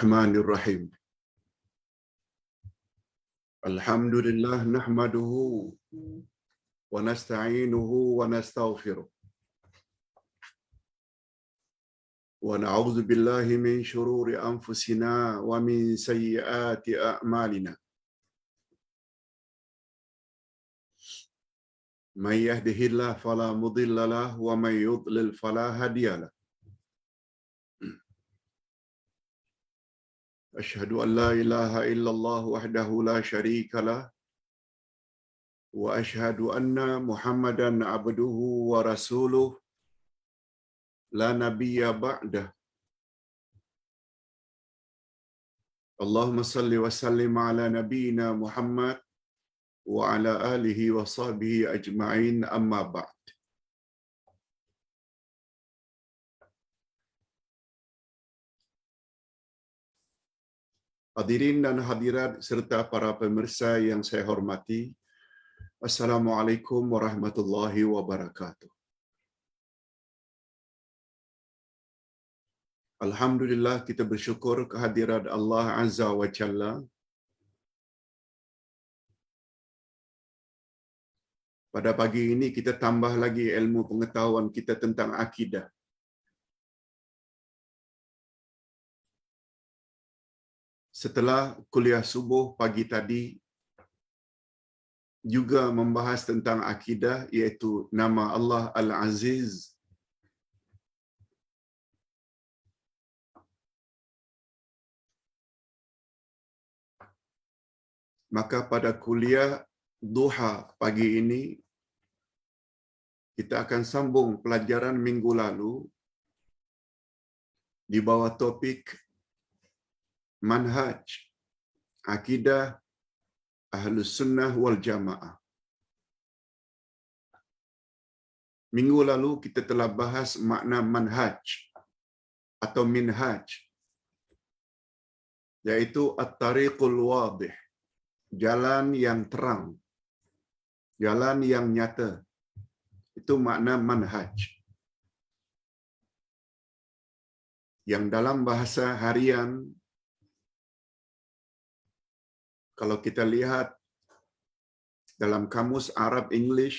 Bismillahirrahmanirrahim. Alhamdulillah nahmaduhu wa nasta'inuhu wa nastaghfiruh. Wa na'udzu billahi min shururi anfusina wa min sayyiati a'malina. May yahdihillahu fala mudilla lahu wa may yudlil fala hadiya lahu. Asyhadu an la ilaha illallah wahdahu la syarika lah wa asyhadu anna Muhammadan abduhu wa rasuluh la nabiyya ba'dah. Allahumma salli wa sallim ala nabiyyina Muhammad wa ala alihi wa sahbihi ajma'in, amma ba'd. Hadirin dan hadirat serta para pemirsa yang saya hormati, Assalamualaikum warahmatullahi wabarakatuh. Alhamdulillah, kita bersyukur kehadirat Allah Azza wa Jalla. Pada pagi ini kita tambah lagi ilmu pengetahuan kita tentang akidah. Setelah kuliah subuh pagi tadi juga membahas tentang akidah, iaitu nama Allah Al-Aziz. Maka pada kuliah duha pagi ini kita akan sambung pelajaran minggu lalu di bawah topik manhaj akidah Ahlus Sunnah wal Jamaah. Minggu lalu kita telah bahas makna manhaj atau minhaj, yaitu at-tariqul wadih, jalan yang terang, jalan yang nyata. Itu makna manhaj. Yang dalam bahasa harian, kalau kita lihat dalam kamus Arab English,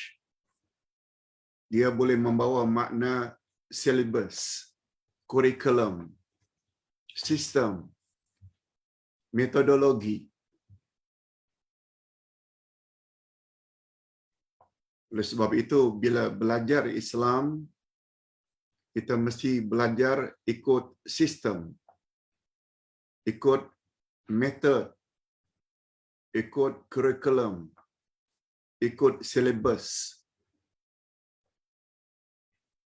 dia boleh membawa makna syllabus, curriculum, sistem, metodologi. Oleh sebab itu, bila belajar Islam, kita mesti belajar ikut sistem, ikut metode, ikut kurikulum, ikut syllabus.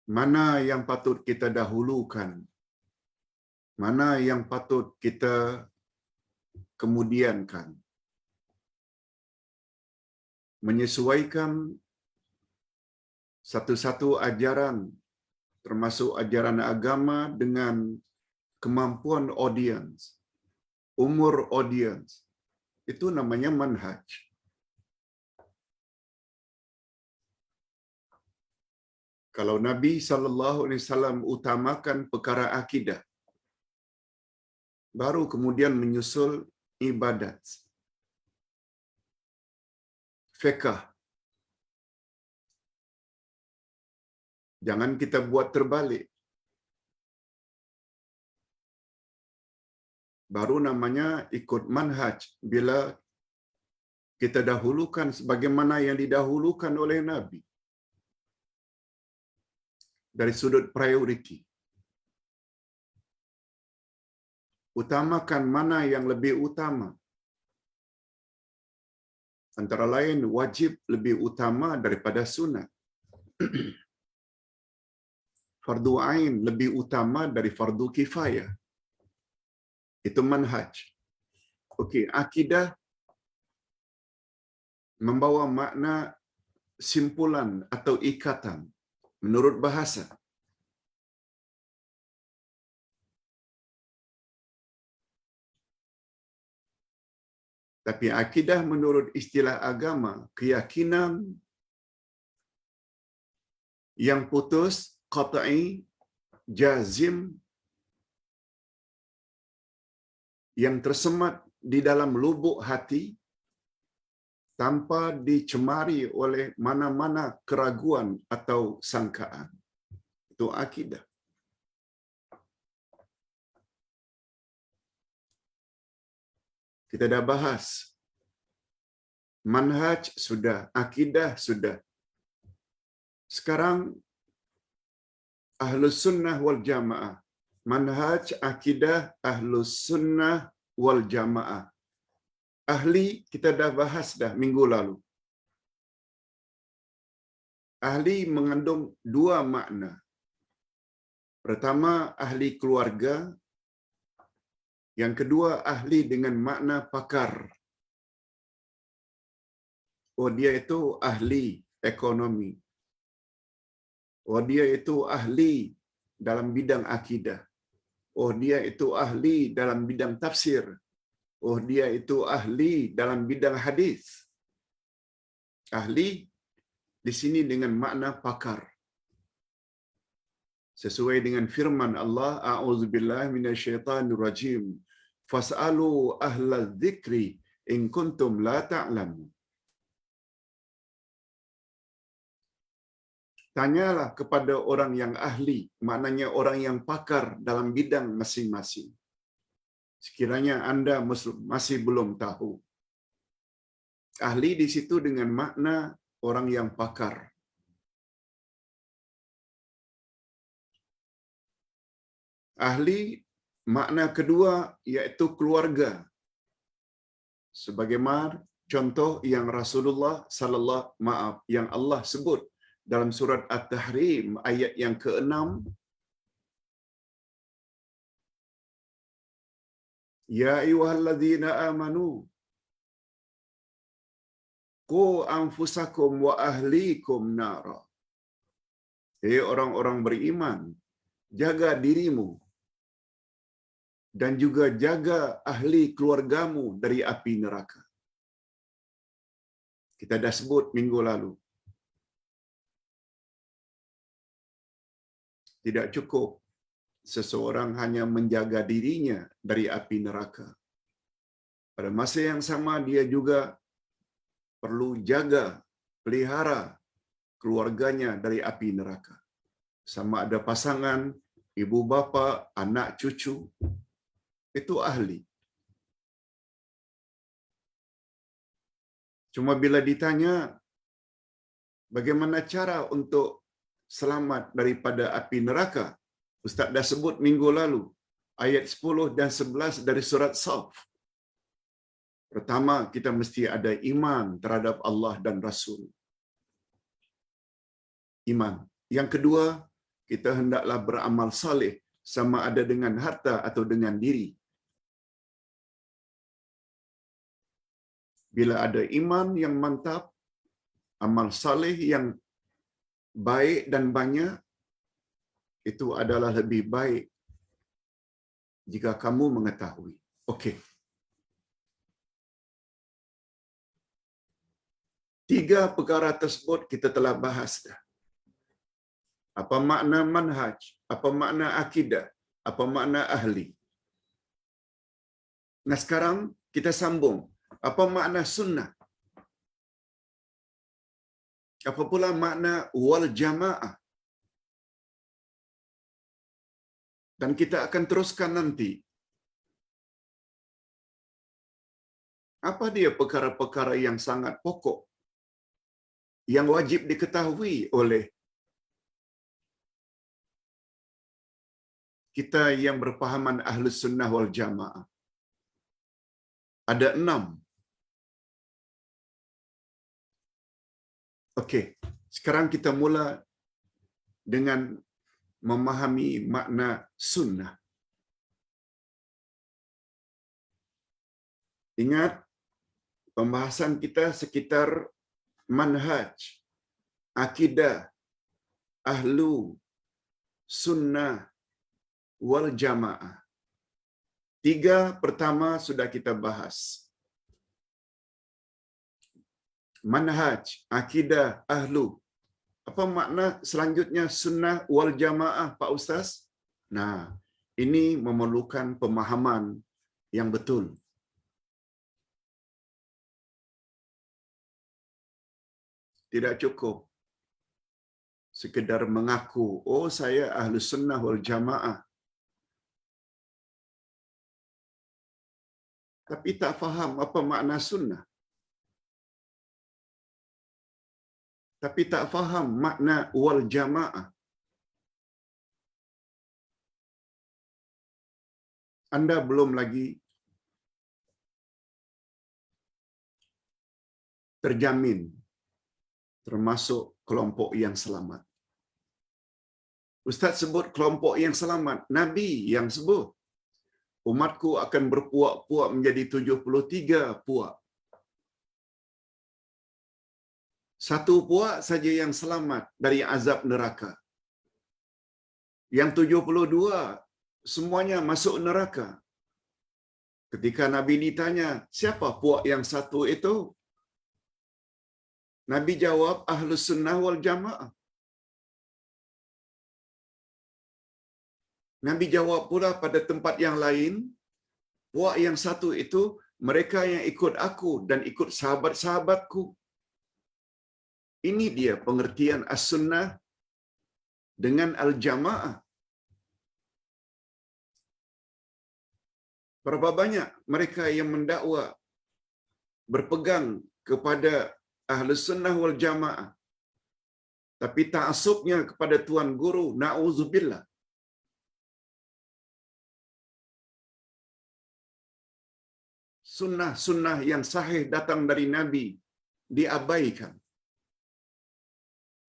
Mana yang patut kita dahulukan, mana yang patut kita kemudiankan. Menyesuaikan satu-satu ajaran, termasuk ajaran agama, dengan kemampuan audiens, umur audiens. Itu namanya manhaj. Kalau Nabi SAW utamakan perkara akidah, baru kemudian menyusul ibadat, fiqh. Jangan kita buat terbalik. Baru namanya ikut manhaj bila kita dahulukan sebagaimana yang didahulukan oleh Nabi. Dari sudut priority. Utamakan mana yang lebih utama. Antara lain, wajib lebih utama daripada sunat. Fardu ain lebih utama dari fardu kifayah. Itu manhaj. Okey, akidah membawa makna simpulan atau ikatan menurut bahasa. Tapi akidah menurut istilah agama, keyakinan yang putus, qat'i, jazim, yang tersemat di dalam lubuk hati tanpa dicemari oleh mana-mana keraguan atau sangkaan. Itu akidah. Kita dah bahas. Manhaj sudah, akidah sudah. Sekarang Ahlus Sunnah wal Jamaah. Manhaj akidah Ahlus Sunnah wal Jamaah. Ahli kita dah bahas dah minggu lalu. Ahli mengandung dua makna. Pertama, ahli keluarga. Yang kedua, ahli dengan makna pakar. Oh, dia itu ahli ekonomi. Oh, dia itu ahli dalam bidang akidah. Oh, dia itu ahli dalam bidang tafsir. Oh, dia itu ahli dalam bidang hadis. Ahli di sini dengan makna pakar. Sesuai dengan firman Allah, a'udzubillahi minasyaitonir rajim. Fas'alu ahlal dzikri in kuntum la ta'lamun. Tanyalah kepada orang yang ahli, maknanya orang yang pakar dalam bidang masing-masing. Sekiranya anda masih belum tahu. Ahli di situ dengan makna orang yang pakar. Ahli makna kedua yaitu keluarga. Sebagaimana contoh yang Rasulullah yang Allah sebut dalam surat At-Tahrim ayat yang ke-6, ya ayyuhalladzina amanu qu anfusakum wa ahlikum nara. Hei orang-orang beriman, jaga dirimu dan juga jaga ahli keluargamu dari api neraka. Kita dah sebut minggu lalu. Tidak cukup seseorang hanya menjaga dirinya dari api neraka. Pada masa yang sama dia juga perlu jaga, pelihara keluarganya dari api neraka. Sama ada pasangan, ibu bapa, anak cucu, itu ahli. Cuma bila ditanya bagaimana cara untuk selamat daripada api neraka, Ustaz dah sebut minggu lalu ayat 10 dan 11 dari surat Saf. Pertama, kita mesti ada iman terhadap Allah dan Rasul. Iman. Yang kedua, kita hendaklah beramal saleh, sama ada dengan harta atau dengan diri. Bila ada iman yang mantap, amal saleh yang baik dan banyak, itu adalah lebih baik jika kamu mengetahui. Okey. 3 perkara tersebut kita telah bahas dah. Apa makna manhaj? Apa makna akidah? Apa makna ahli? Nah, sekarang kita sambung. Apa makna sunnah? Apa pula makna wal jamaah? Dan kita akan teruskan nanti. Apa dia perkara-perkara yang sangat pokok yang wajib diketahui oleh kita yang berpahaman Ahlus Sunnah wal Jamaah? Ada 6. Okey, sekarang kita mula dengan memahami makna sunnah. Ingat, pembahasan kita sekitar manhaj, akidah, ahlu, sunnah, wal jamaah. 3 pertama sudah kita bahas. Manhaj, akidah, ahlu. Apa makna selanjutnya sunnah wal jamaah, Pak Ustaz? Nah, ini memerlukan pemahaman yang betul. Tidak cukup sekedar mengaku, oh saya Ahlus Sunnah wal Jamaah, tapi tak faham apa makna sunnah. Tapi tak faham makna wal Jamaah. Anda belum lagi terjamin termasuk kelompok yang selamat. Ustaz sebut kelompok yang selamat, Nabi yang sebut. Umatku akan berpuak-puak menjadi 73 puak. Satu puak saja yang selamat dari azab neraka. Yang 72 semuanya masuk neraka. Ketika Nabi ditanya, siapa puak yang satu itu? Nabi jawab, Ahlus Sunnah wal Jamaah. Nabi jawab pula pada tempat yang lain, puak yang satu itu mereka yang ikut aku dan ikut sahabat-sahabatku. Ini dia pengertian As-Sunnah dengan Al-Jamaah. Berapa banyak mereka yang mendakwa berpegang kepada Ahlus Sunnah wal Jamaah, tapi ta'assubnya kepada tuan guru, na'udzubillah. Sunnah-sunnah yang sahih datang dari Nabi diabaikan.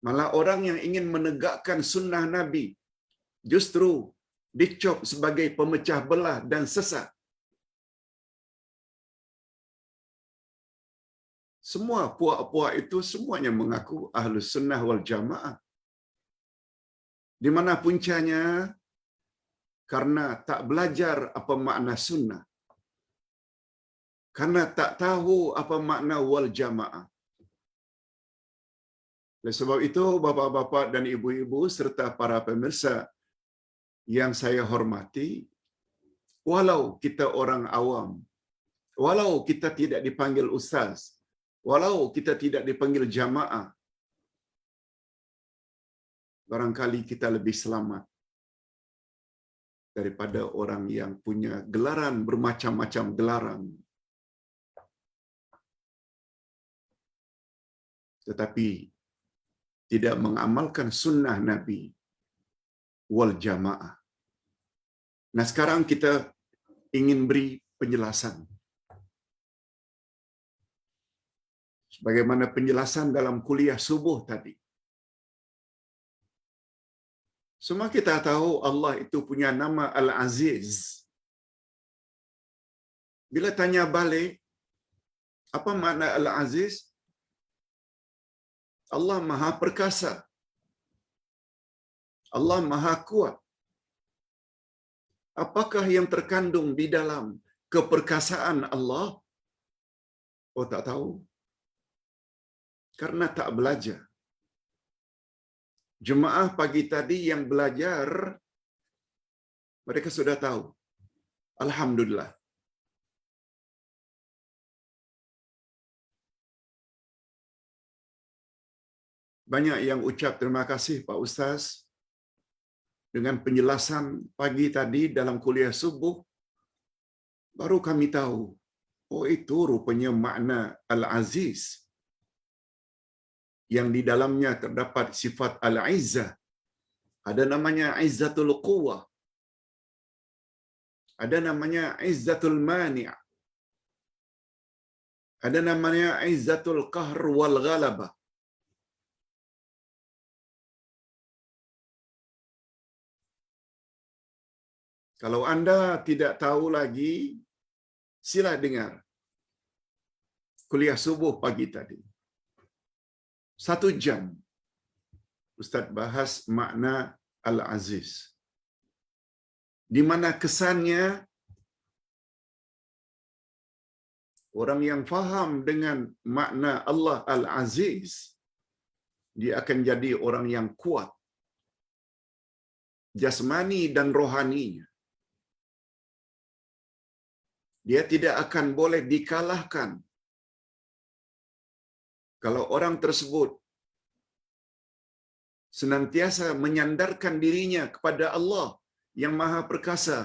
Malah orang yang ingin menegakkan sunnah Nabi justru dicop sebagai pemecah belah dan sesat. Semua puak-puak itu semuanya mengaku Ahlus Sunnah wal Jamaah. Di mana puncanya? Karena tak belajar apa makna sunnah. Karena tak tahu apa makna wal Jamaah. Oleh sebab itu, bapa-bapa dan ibu-ibu serta para pemirsa yang saya hormati, walau kita orang awam, walau kita tidak dipanggil ustaz, walau kita tidak dipanggil jamaah, barangkali kita lebih selamat daripada orang yang punya gelaran bermacam-macam gelaran, tetapi tidak mengamalkan sunnah Nabi wal Jamaah. Nah, sekarang kita ingin beri penjelasan. Sebagaimana penjelasan dalam kuliah subuh tadi. Semua kita tahu Allah itu punya nama Al-Aziz. Bila tanya balik, apa makna Al-Aziz? Allah Maha Perkasa. Allah Maha Kuat. Apakah yang terkandung di dalam keperkasaan Allah? Oh, tak tahu. Karena tak belajar. Jemaah pagi tadi yang belajar, mereka sudah tahu. Alhamdulillah. Banyak yang ucap terima kasih Pak Ustaz dengan penjelasan pagi tadi dalam kuliah subuh. Baru kami tahu, oh itu rupanya makna Al-Aziz. Yang di dalamnya terdapat sifat Al-Izzah. Ada namanya Izzatul Quwwah. Ada namanya Izzatul Mani'. Ada namanya Izzatul Qahr wal Ghalabah. Kalau Anda tidak tahu lagi, sila dengar kuliah subuh pagi tadi. 1 jam Ustaz bahas makna Al-Aziz. Di mana kesannya orang yang faham dengan makna Allah Al-Aziz, dia akan jadi orang yang kuat jasmani dan rohaninya. Dia tidak akan boleh dikalahkan. Kalau orang tersebut senantiasa menyandarkan dirinya kepada Allah yang Maha Perkasa,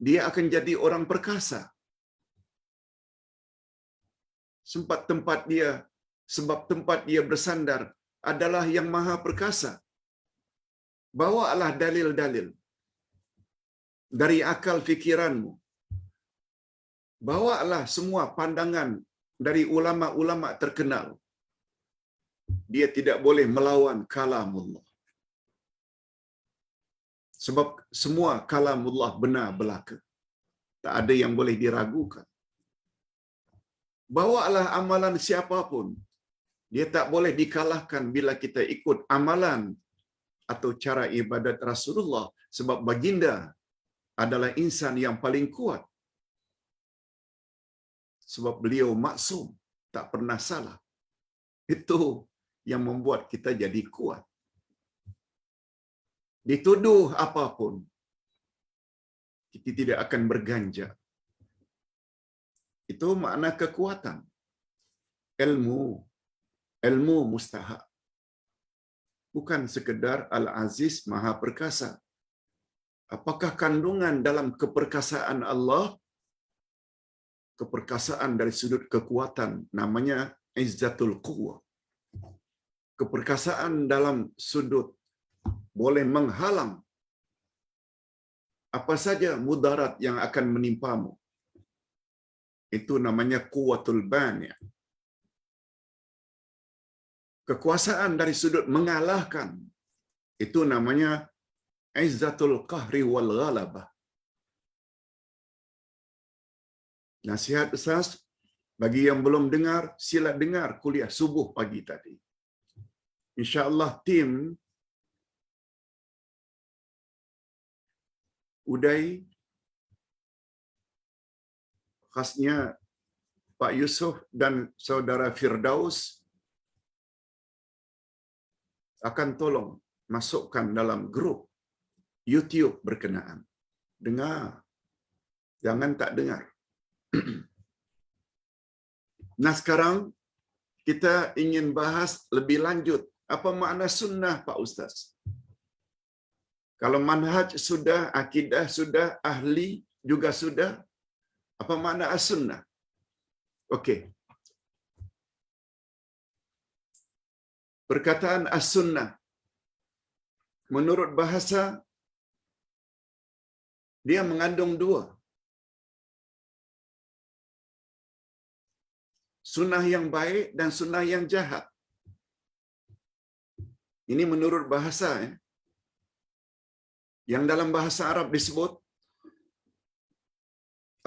dia akan jadi orang perkasa. Sebab tempat dia bersandar adalah yang Maha Perkasa. Bawalah dalil-dalil dari akal fikiranmu. Bawalah semua pandangan dari ulama-ulama terkenal. Dia tidak boleh melawan kalamullah. Sebab semua kalamullah benar belaka. Tak ada yang boleh diragukan. Bawalah amalan siapapun. Dia tak boleh dikalahkan bila kita ikut amalan atau cara ibadat Rasulullah. Sebab baginda adalah insan yang paling kuat. Sebab beliau maksum, tak pernah salah. Itu yang membuat kita jadi kuat. Dituduh apapun, kita tidak akan berganjak. Itu makna kekuatan. Ilmu mustahak. Bukan sekedar Al-Aziz Maha Perkasa. Apakah kandungan dalam keperkasaan Allah? Keperkasaan dari sudut kekuatan namanya Izzatul Quwwah. Keperkasaan dalam sudut boleh menghalang apa saja mudarat yang akan menimpamu. Itu namanya Quwwatul Bani'. Kekuasaan dari sudut mengalahkan, itu namanya Izzatul Qahri wal Ghalabah. Nasihat Ustaz, bagi yang belum dengar, sila dengar kuliah subuh pagi tadi. InsyaAllah tim Uday, khasnya Pak Yusuf dan Saudara Firdaus, akan tolong masukkan dalam grup YouTube berkenaan. Dengar, jangan tak dengar. Nah sekarang kita ingin bahas lebih lanjut. Apa makna sunnah Pak Ustaz? Kalau manhaj sudah, akidah sudah, ahli juga sudah, apa makna as-sunnah? Okey. Perkataan as-sunnah menurut bahasa dia mengandung dua. Sunnah yang baik dan sunnah yang jahat. Ini menurut bahasa. Yang dalam bahasa Arab disebut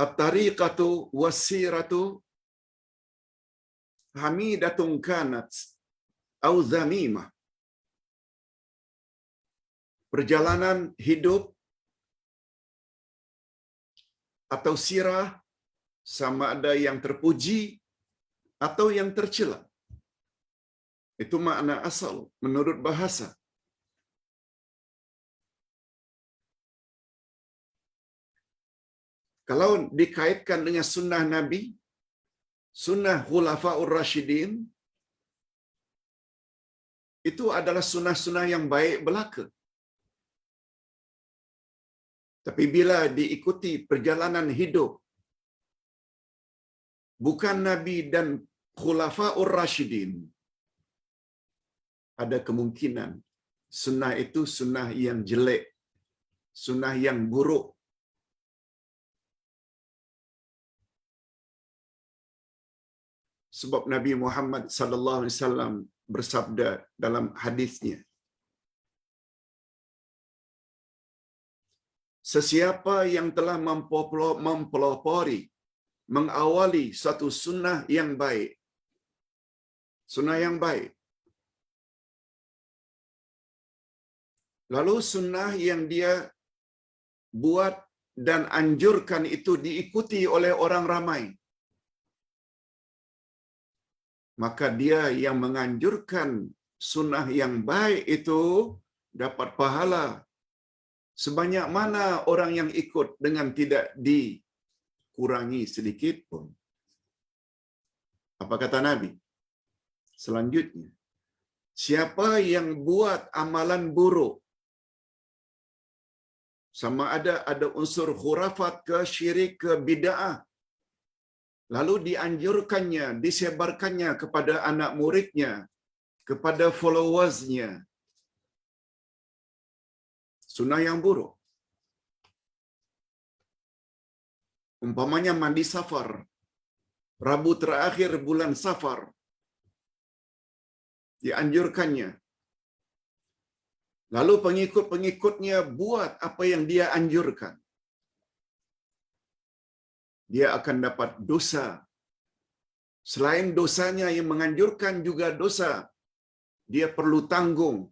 at-tariqatu was-siratu hamidatun kanat au zamimah. Perjalanan hidup atau sirah sama ada yang terpuji atau yang tercela. Itu makna asal menurut bahasa. Kalau dikaitkan dengan sunnah Nabi, sunnah Khulafaur Rasyidin, itu adalah sunnah-sunnah yang baik belaka. Tapi bila diikuti perjalanan hidup bukan Nabi dan Khulafaur Rasyidin, ada kemungkinan sunnah itu sunnah yang jelek, sunnah yang buruk. Sebab Nabi Muhammad sallallahu alaihi wasallam bersabda dalam hadisnya, sesiapa yang telah mempelopori, mengawali satu sunnah yang baik, lalu sunnah yang dia buat dan anjurkan itu diikuti oleh orang ramai, maka dia yang menganjurkan sunnah yang baik itu dapat pahala sebanyak mana orang yang ikut dengan tidak kurangi sedikit pun. Apa kata Nabi? Selanjutnya, siapa yang buat amalan buruk, sama ada unsur khurafat ke syirik ke bid'ah, lalu dianjurkannya, disebarkannya kepada anak muridnya, kepada followersnya, sunnah yang buruk. Umpamanya mandi safar, Rabu terakhir bulan Safar, dianjurkannya. Lalu pengikut-pengikutnya buat apa yang dia anjurkan. Dia akan dapat dosa. Selain dosanya yang menganjurkan, juga dosa. Dia perlu tanggung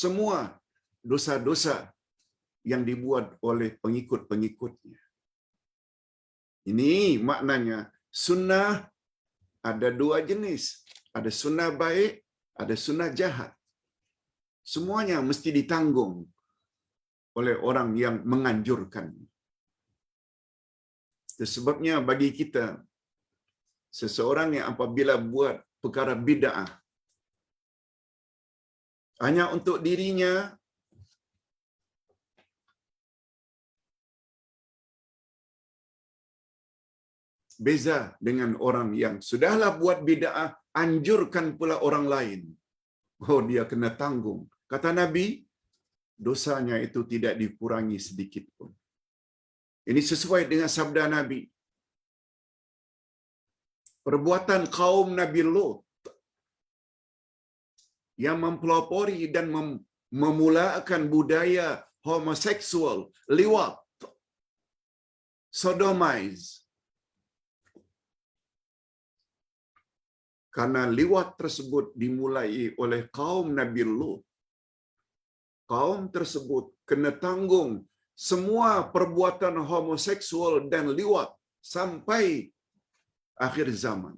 semua dosa-dosa yang dibuat oleh pengikut-pengikutnya. Ini maknanya sunnah ada dua jenis. Ada sunnah baik, ada sunnah jahat. Semuanya mesti ditanggung oleh orang yang menganjurkan. Itu sebabnya bagi kita, seseorang yang apabila buat perkara bid'ah hanya untuk dirinya, beza dengan orang yang sudahlah buat bid'ah, anjurkan pula orang lain. Oh, dia kena tanggung. Kata Nabi, dosanya itu tidak dikurangi sedikit pun. Ini sesuai dengan sabda Nabi. Perbuatan kaum Nabi Lut yang mempelopori dan memulakan budaya homoseksual, liwat, sodomize. Karena liwat tersebut dimulai oleh kaum Nabi Lut. Kaum tersebut kena tanggung semua perbuatan homoseksual dan liwat sampai akhir zaman.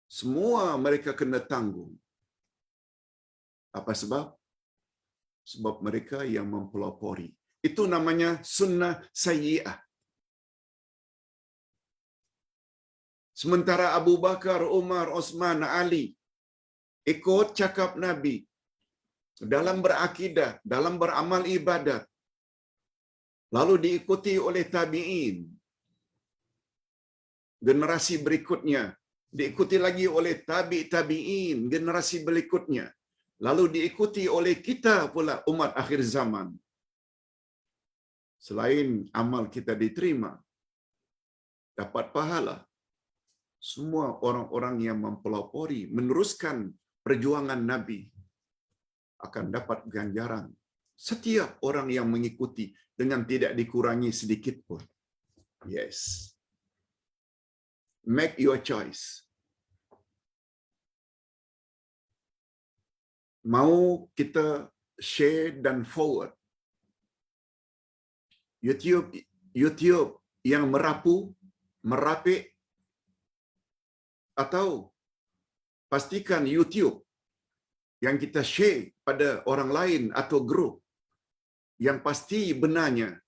Semua mereka kena tanggung. Apa sebab? Sebab mereka yang mempelopori. Itu namanya sunnah sayyi'ah. Sementara Abu Bakar, Umar, Osman, Ali ikut cakap Nabi dalam berakidah, dalam beramal ibadat. Lalu diikuti oleh tabi'in. Generasi berikutnya. Diikuti lagi oleh tabi'in, generasi berikutnya. Lalu diikuti oleh kita pula, umat akhir zaman. Selain amal kita diterima, dapat pahala. Semua orang-orang yang mempelopori, meneruskan perjuangan Nabi akan dapat ganjaran. Setiap orang yang mengikuti dengan tidak dikurangi sedikit pun. Yes. Make your choice. Mau kita share dan forward YouTube yang merapu, merapik, atau pastikan YouTube yang kita share pada orang lain atau grup yang pasti benarnya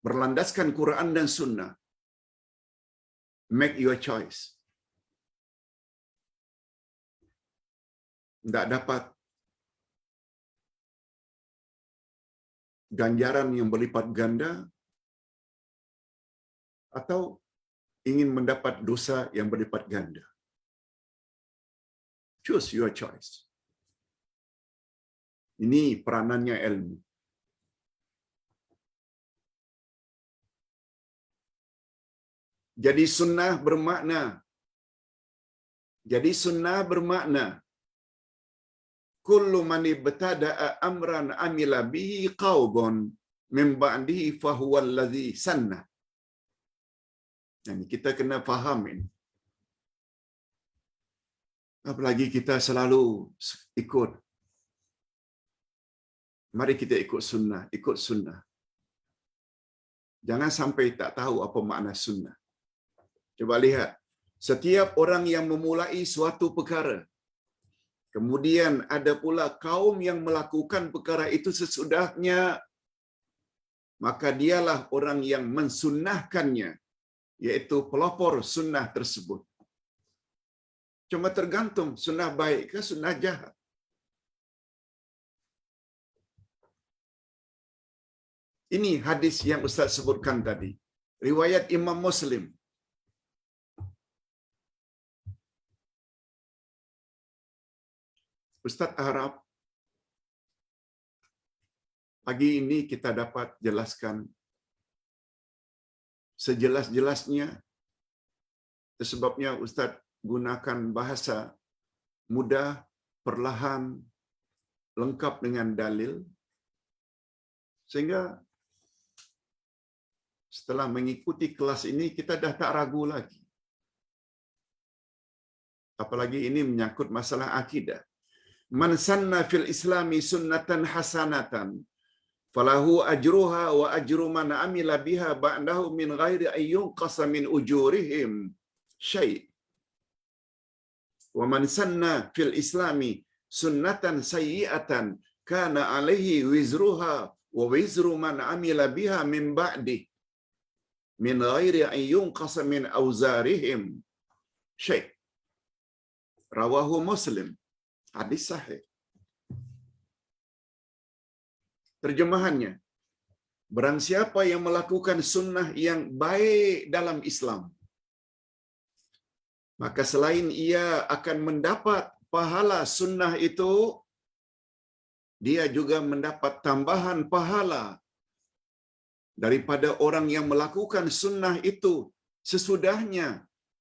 berlandaskan Quran dan Sunnah. Make your choice. Tidak dapat ganjaran yang berlipat ganda, atau ingin mendapat dosa yang berlipat ganda. Choose your choice. Ini peranannya ilmu. Jadi sunnah bermakna kullu man ibtada'a amran amila bihi qaumun min ba'dihi fa huwa allazi sanna. Dan kita kena faham ini. Apalagi kita selalu ikut. Mari kita ikut sunnah. Jangan sampai tak tahu apa makna sunnah. Coba lihat, setiap orang yang memulai suatu perkara, kemudian ada pula kaum yang melakukan perkara itu sesudahnya, maka dialah orang yang mensunnahkannya, yaitu pelopor sunnah tersebut. Cuma tergantung sunnah baik ke sunnah jahat. Ini hadis yang Ustaz sebutkan tadi. Riwayat Imam Muslim. Ustaz harap pagi ini kita dapat jelaskan sejelas-jelasnya. Sebabnya Ustaz gunakan bahasa mudah, perlahan, lengkap dengan dalil. Sehingga setelah mengikuti kelas ini, kita dah tak ragu lagi. Apalagi ini menyangkut masalah akidah. Man sanna fil islami sunnatan hasanatan falahu ajruha wa ajru man amila biha ba'dahu min ghairi ayyunqasa min ujurihim syai'. Wa man sanna fil islami sunnatan sayyi'atan kana alaihi wizruha wa wizru man amila biha min ba'di min ghairi ayyunqasa min awzarihim syai'. Rawahu Muslim. Hadis sahih. Terjemahannya, barang siapa yang melakukan sunnah yang baik dalam Islam, maka selain ia akan mendapat pahala sunnah itu, dia juga mendapat tambahan pahala daripada orang yang melakukan sunnah itu sesudahnya,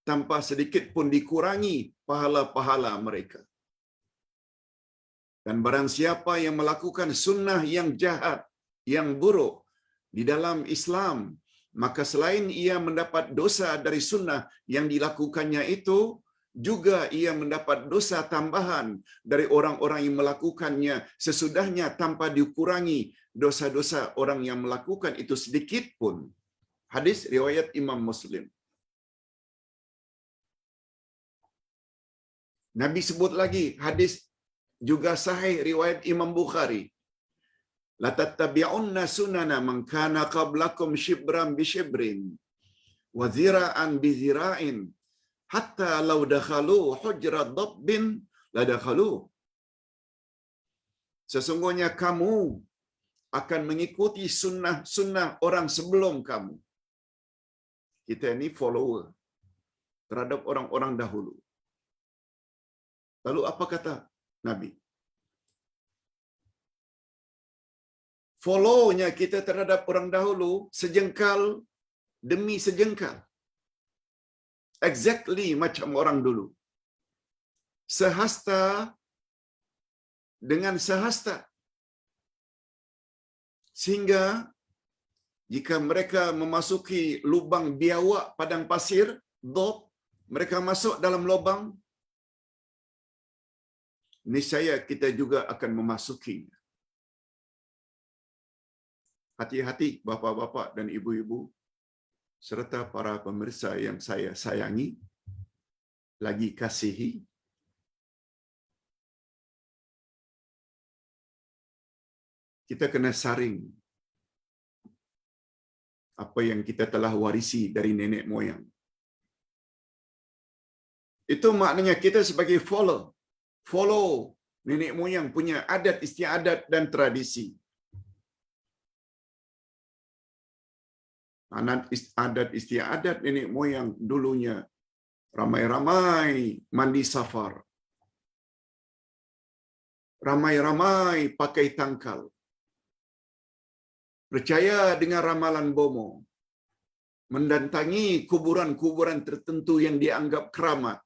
tanpa sedikit pun dikurangi pahala-pahala mereka. Dan barang siapa yang melakukan sunnah yang jahat, yang buruk di dalam Islam, maka selain ia mendapat dosa dari sunnah yang dilakukannya itu, juga ia mendapat dosa tambahan dari orang-orang yang melakukannya sesudahnya tanpa dikurangi dosa-dosa orang yang melakukan itu sedikit pun. Hadis riwayat Imam Muslim. Nabi sebut lagi hadis juga sahih riwayat Imam Bukhari. La tattabi'unna sunana man kana qablakum shibran bi shibrin wa zira'an bi zira'in hatta law dakhalu hujra dabbin la dakhalu. Sesungguhnya kamu akan mengikuti sunnah orang sebelum kamu. Kita ini follower terhadap orang-orang dahulu. Lalu apa kata Nabi? Follow-nya kita terhadap orang dahulu sejengkal demi sejengkal. Exactly macam orang dulu. Sehasta dengan sehasta. Sehingga jika mereka memasuki lubang biawak padang pasir, dob, mereka masuk dalam lubang, niscaya kita juga akan memasukinya. Hati-hati bapa-bapa dan ibu-ibu serta para pemirsa yang saya sayangi, lagi kasihi. Kita kena saring apa yang kita telah warisi dari nenek moyang. Itu maknanya kita sebagai follow nenek moyang punya adat istiadat dan tradisi. Adat istiadat nenek moyang dulunya ramai-ramai mandi safar, ramai-ramai pakai tangkal, percaya dengan ramalan bomo, mendatangi kuburan-kuburan tertentu yang dianggap keramat,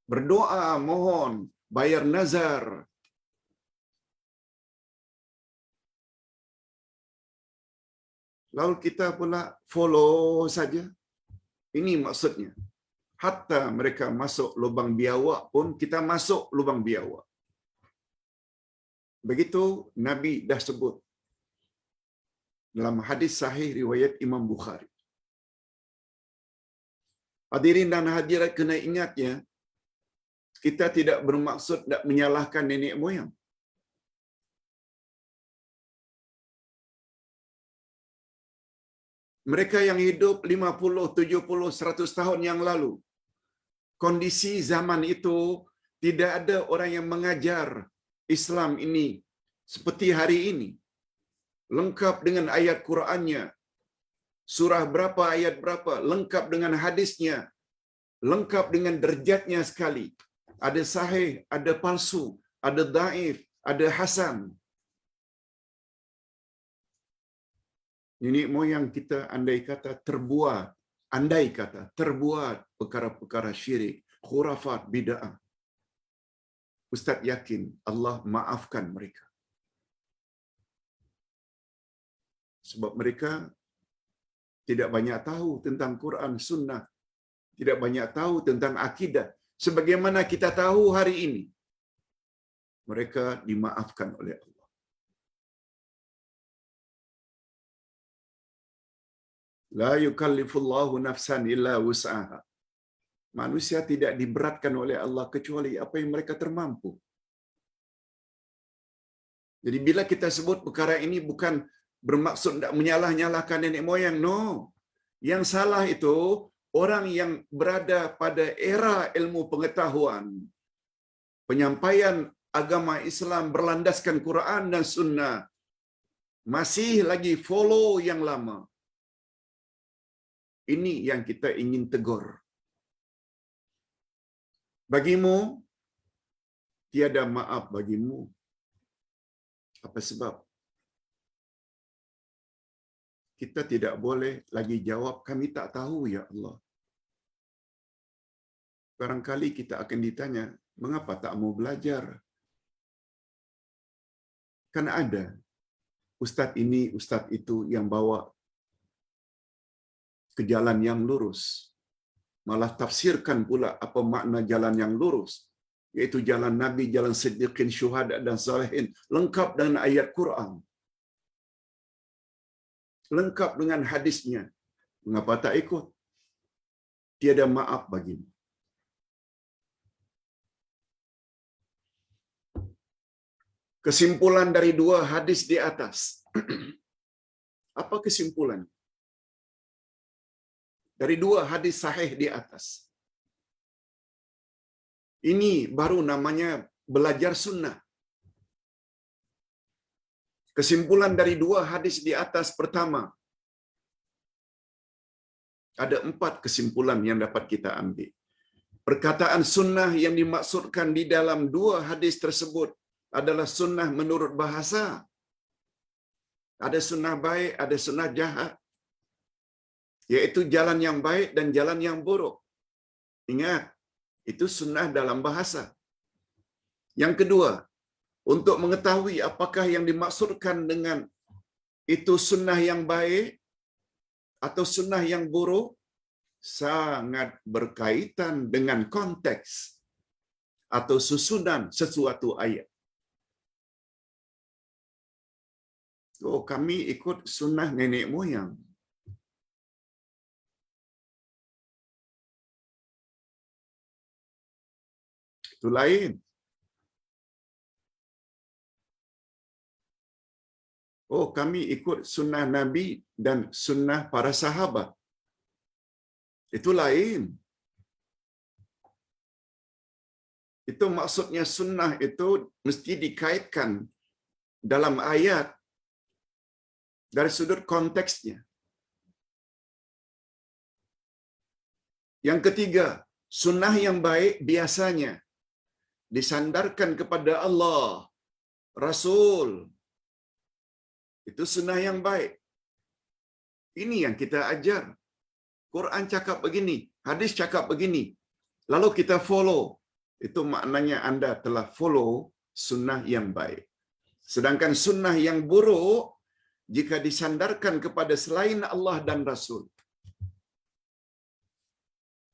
berdoa mohon, bayar nazar. Lalu kita pula follow saja. Ini maksudnya. Hatta mereka masuk lubang biawak pun kita masuk lubang biawak. Begitu Nabi dah sebut dalam hadis sahih riwayat Imam Bukhari. Hadirin dan hadirat kena ingatnya, kita tidak bermaksud nak menyalahkan nenek moyang. Mereka yang hidup 50, 70, 100 tahun yang lalu. Kondisi zaman itu tidak ada orang yang mengajar Islam ini seperti hari ini. Lengkap dengan ayat Qur'annya. Surah berapa, ayat berapa, lengkap dengan hadisnya. Lengkap dengan derajatnya sekali. Ada sahih, ada palsu, ada dhaif, ada hasan. Nenek moyang kita andai kata terbuat perkara-perkara syirik, khurafat, bid'ah. Ustaz yakin Allah maafkan mereka. Sebab mereka tidak banyak tahu tentang Quran, Sunnah. Tidak banyak tahu tentang akidah. Sebagaimana kita tahu hari ini. Mereka dimaafkan oleh Allah. La yukallifullahu nafsan illa wus'aha. Manusia tidak diberatkan oleh Allah kecuali apa yang mereka termampu. Jadi bila kita sebut perkara ini bukan bermaksud nak menyalah-nyalahkan nenek moyang. No. Yang salah itu orang yang berada pada era ilmu pengetahuan. Penyampaian agama Islam berlandaskan Quran dan Sunnah. Masih lagi follow yang lama. Ini yang kita ingin tegur. Bagimu, tiada maaf bagimu. Apa sebab? Kita tidak boleh lagi jawab, kami tak tahu ya Allah. Barangkali kita akan ditanya, mengapa tak mau belajar? Kan ada ustaz ini, ustaz itu yang bawa ke jalan yang lurus. Malah tafsirkan pula apa makna jalan yang lurus. Iaitu jalan Nabi, jalan Siddiqin, Syuhada dan Salihin. Lengkap dengan ayat Quran. Lengkap dengan hadisnya. Mengapa tak ikut? Tiada maaf bagimu. Kesimpulan dari dua hadis di atas. Apa kesimpulan? Dari dua hadis sahih di atas. Ini baru namanya belajar sunnah. Kesimpulan dari dua hadis di atas pertama. Ada 4 kesimpulan yang dapat kita ambil. Perkataan sunnah yang dimaksudkan di dalam dua hadis tersebut adalah sunnah menurut bahasa. Ada sunnah baik, ada sunnah jahat. Yaitu jalan yang baik dan jalan yang buruk. Ingat, itu sunnah dalam bahasa. Yang kedua, untuk mengetahui apakah yang dimaksudkan dengan itu sunnah yang baik atau sunnah yang buruk, sangat berkaitan dengan konteks atau susunan sesuatu ayat. Oh, kami ikut sunnah nenek moyang. Itu lain. Oh, kami ikut sunnah Nabi dan sunnah para sahabat. Itu lain. Itu maksudnya sunnah itu mesti dikaitkan dalam ayat dari sudut konteksnya. Yang ketiga, sunnah yang baik biasanya disandarkan kepada Allah, Rasul. Itu sunnah yang baik. Ini yang kita ajar. Quran cakap begini, hadis cakap begini. Lalu kita follow. Itu maknanya anda telah follow sunnah yang baik. Sedangkan sunnah yang buruk, jika disandarkan kepada selain Allah dan Rasul.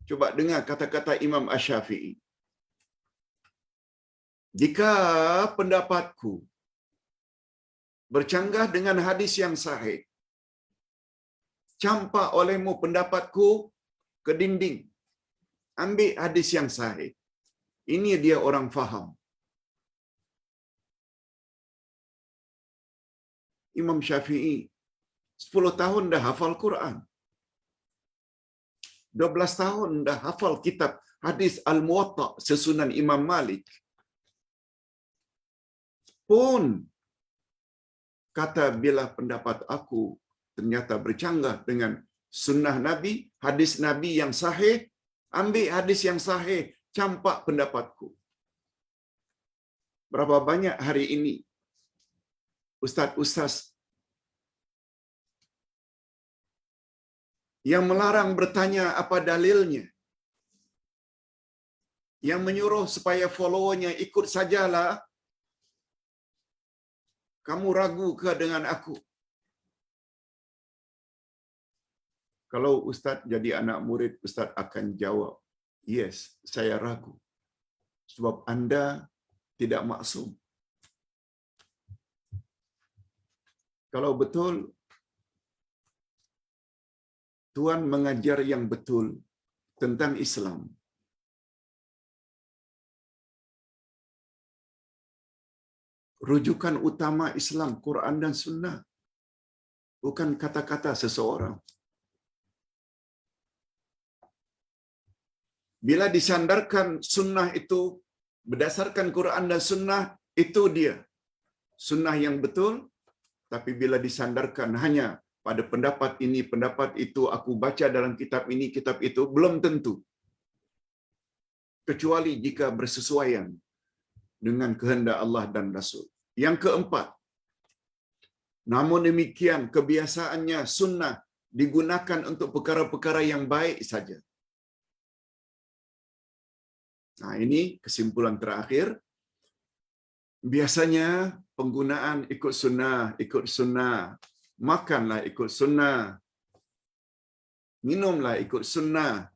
Coba dengar kata-kata Imam Asy-Syafi'i. Jika pendapatku bercanggah dengan hadis yang sahih, campak olehmu pendapatku ke dinding. Ambil hadis yang sahih. Ini dia orang faham. Imam Syafi'i 10 tahun dah hafal Quran. 12 tahun dah hafal kitab hadis Al-Muwatta sesunan Imam Malik. Pun kata bila pendapat aku ternyata bercanggah dengan sunnah Nabi, hadis Nabi yang sahih, ambil hadis yang sahih, campak pendapatku. Berapa banyak hari ini ustaz-ustaz yang melarang bertanya apa dalilnya, yang menyuruh supaya followernya ikut sajalah. Kamu ragu ke dengan aku? Kalau ustaz jadi anak murid, ustaz akan jawab, yes, saya ragu. Sebab anda tidak maksum. Kalau betul Tuhan mengajar yang betul tentang Islam, rujukan utama Islam, Quran dan Sunnah, bukan kata-kata seseorang. Bila disandarkan Sunnah itu berdasarkan Quran dan Sunnah, itu dia Sunnah yang betul. Tapi bila disandarkan hanya pada pendapat ini, pendapat itu, aku baca dalam kitab ini, kitab itu, belum tentu. Kecuali jika bersesuaian dengan kehendak Allah dan Rasul. Yang keempat, namun demikian kebiasaannya sunnah digunakan untuk perkara-perkara yang baik saja. Nah, ini kesimpulan terakhir. Biasanya penggunaan ikut sunnah, makanlah ikut sunnah, minumlah ikut sunnah.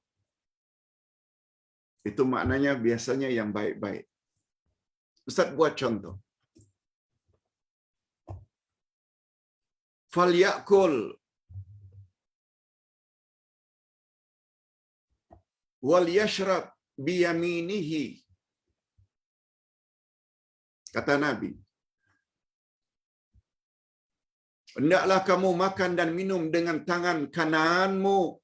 Itu maknanya biasanya yang baik-baik. Ustaz buat contoh. Falyakul wal yashrab biyaminihi. Kata Nabi, hendaklah kamu makan dan minum dengan tangan kananmu.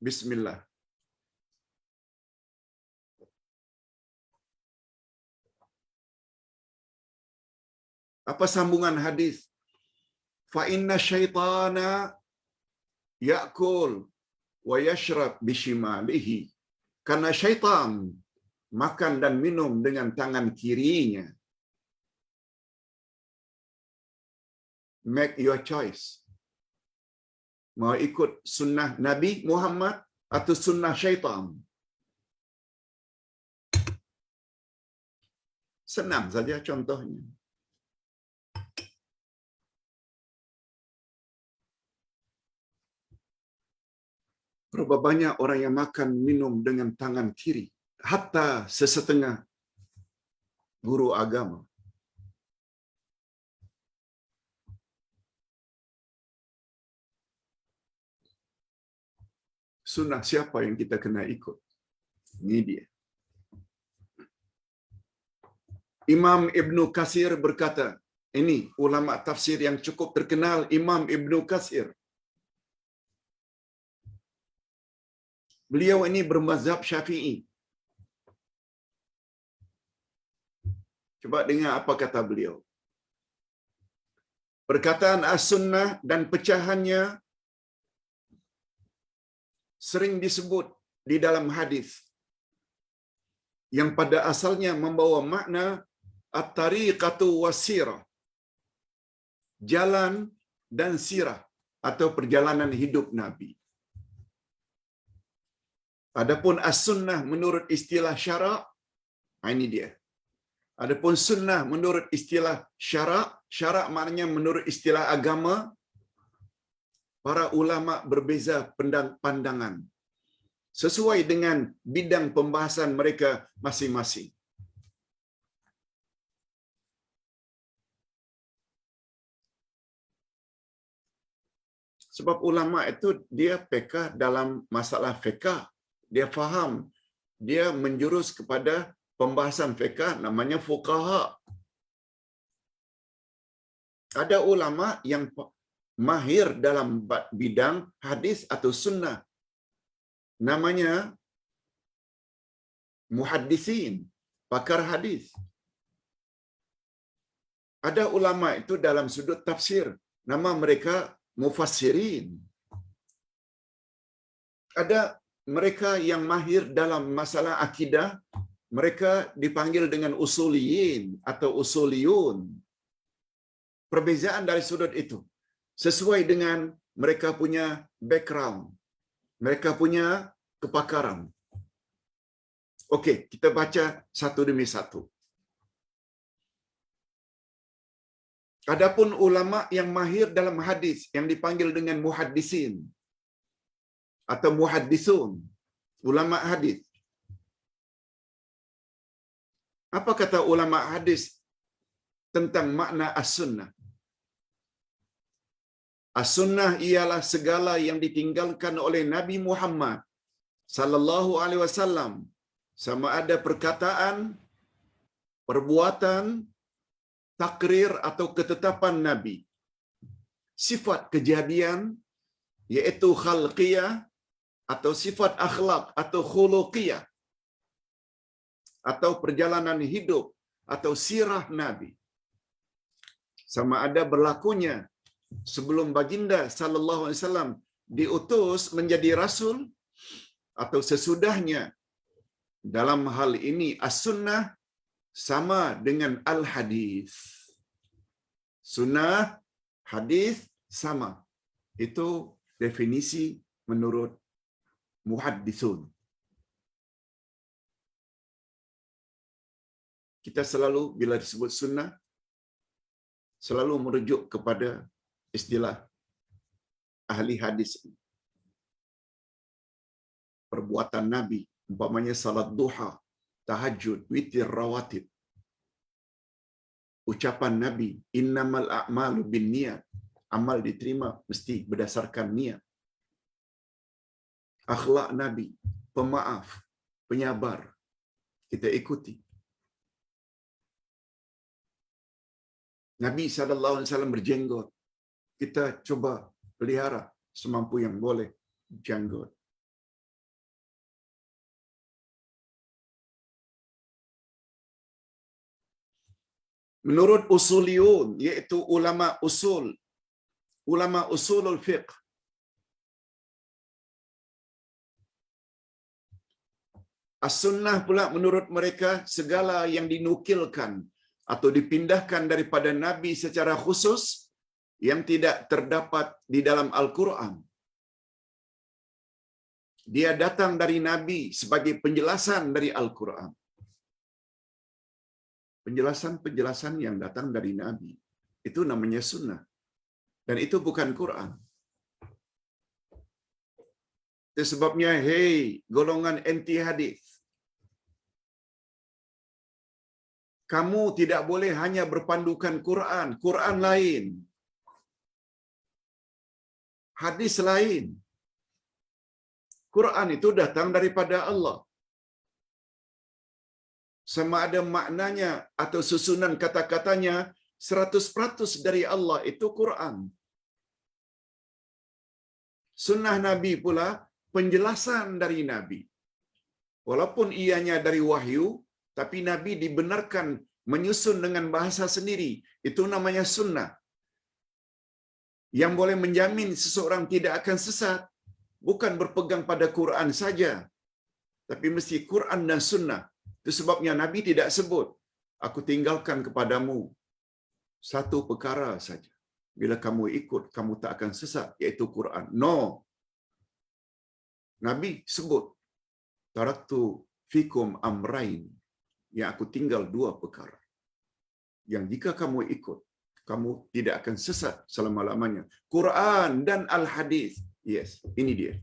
Bismillah. Apa sambungan hadis? Fa inna syaitana ya'kul wa yashrab bishimalihi. Karena syaitan makan dan minum dengan tangan kirinya. Make your choice. Mau ikut sunnah Nabi Muhammad atau sunnah syaitan? Senang saja contohnya. Berapa banyak orang yang makan minum dengan tangan kiri, hatta sesetengah guru agama. Sunnah siapa yang kita kena ikut? Ini dia. Imam Ibnu Katsir berkata, ini ulama tafsir yang cukup terkenal, Imam Ibnu Katsir. Beliau ini bermazhab Syafi'i. Coba dengar apa kata beliau. Perkataan as-sunnah dan pecahannya sering disebut di dalam hadis yang pada asalnya membawa makna at-tariqatu was-sirah, jalan dan sirah atau perjalanan hidup Nabi. Adapun as-sunnah menurut istilah syarak, ini dia. Adapun sunnah menurut istilah syarak, syarak maknanya menurut istilah agama, para ulama berbeza pandangan sesuai dengan bidang pembahasan mereka masing-masing. Sebab ulama itu dia peka dalam masalah fiqh, dia faham, dia menjurus kepada pembahasan fiqh, namanya fuqaha. Ada ulama yang mahir dalam bidang hadis atau sunnah. Namanya muhaddisin, pakar hadis. Ada ulama itu dalam sudut tafsir, nama mereka mufassirin. Ada mereka yang mahir dalam masalah akidah, mereka dipanggil dengan usuliyin atau usuliyun. Perbezaan dari sudut itu sesuai dengan mereka punya background, mereka punya kepakaran. Okey, kita baca satu demi satu. Adapun ulama yang mahir dalam hadis yang dipanggil dengan muhaddisin atau muhaddisun, ulama hadis. Apa kata ulama hadis tentang makna as-sunnah? As-sunnah ialah segala yang ditinggalkan oleh Nabi Muhammad sallallahu alaihi wasallam, sama ada perkataan, perbuatan, takrir atau ketetapan Nabi. Sifat kejadian iaitu khalqiyah atau sifat akhlak atau khuluqiyah atau perjalanan hidup atau sirah Nabi. Sama ada berlakunya sebelum baginda sallallahu alaihi wasallam diutus menjadi rasul atau sesudahnya. Dalam hal ini as-sunnah sama dengan al-hadis. Sunnah, hadis sama. Itu definisi menurut muhaddisun. Kita selalu bila disebut sunnah selalu merujuk kepada istilah ahli hadis. Perbuatan Nabi, umpamanya salat duha, tahajud, witir, rawatib. Ucapan Nabi, innamal a'malu binniyat. Amal diterima mesti berdasarkan niat. Akhlak Nabi, pemaaf, penyabar. Kita ikuti. Nabi SAW berjenggot. Kita coba pelihara semampu yang boleh jenggot. Menurut usuliyun, iaitu ulama usul, ulama usulul fiqh, as-sunnah pula menurut mereka segala yang dinukilkan atau dipindahkan daripada Nabi secara khusus yang tidak terdapat di dalam Al-Quran. Dia datang dari Nabi sebagai penjelasan dari Al-Quran. Penjelasan-penjelasan yang datang dari Nabi. Itu namanya sunnah. Dan itu bukan Quran. Itu sebabnya, hey, golongan anti hadis. Kamu tidak boleh hanya berpandukan Quran. Quran lain. Hadis lain. Quran itu datang daripada Allah. Sama ada maknanya atau susunan kata-katanya 100% dari Allah itu Quran. Sunnah Nabi pula penjelasan dari Nabi. Walaupun ianya dari wahyu, tapi Nabi dibenarkan menyusun dengan bahasa sendiri. Itu namanya sunnah. Yang boleh menjamin seseorang tidak akan sesat, bukan berpegang pada Quran saja, tapi mesti Quran dan sunnah. Itu sebabnya Nabi tidak sebut, aku tinggalkan kepadamu satu perkara saja. Bila kamu ikut, kamu tak akan sesat, iaitu Quran. No. Nabi sebut, taraktu fikum amrain, yang aku tinggal dua perkara. Yang jika kamu ikut, kamu tidak akan sesat selama-lamanya. Quran dan Al-Hadis. Yes, ini dia.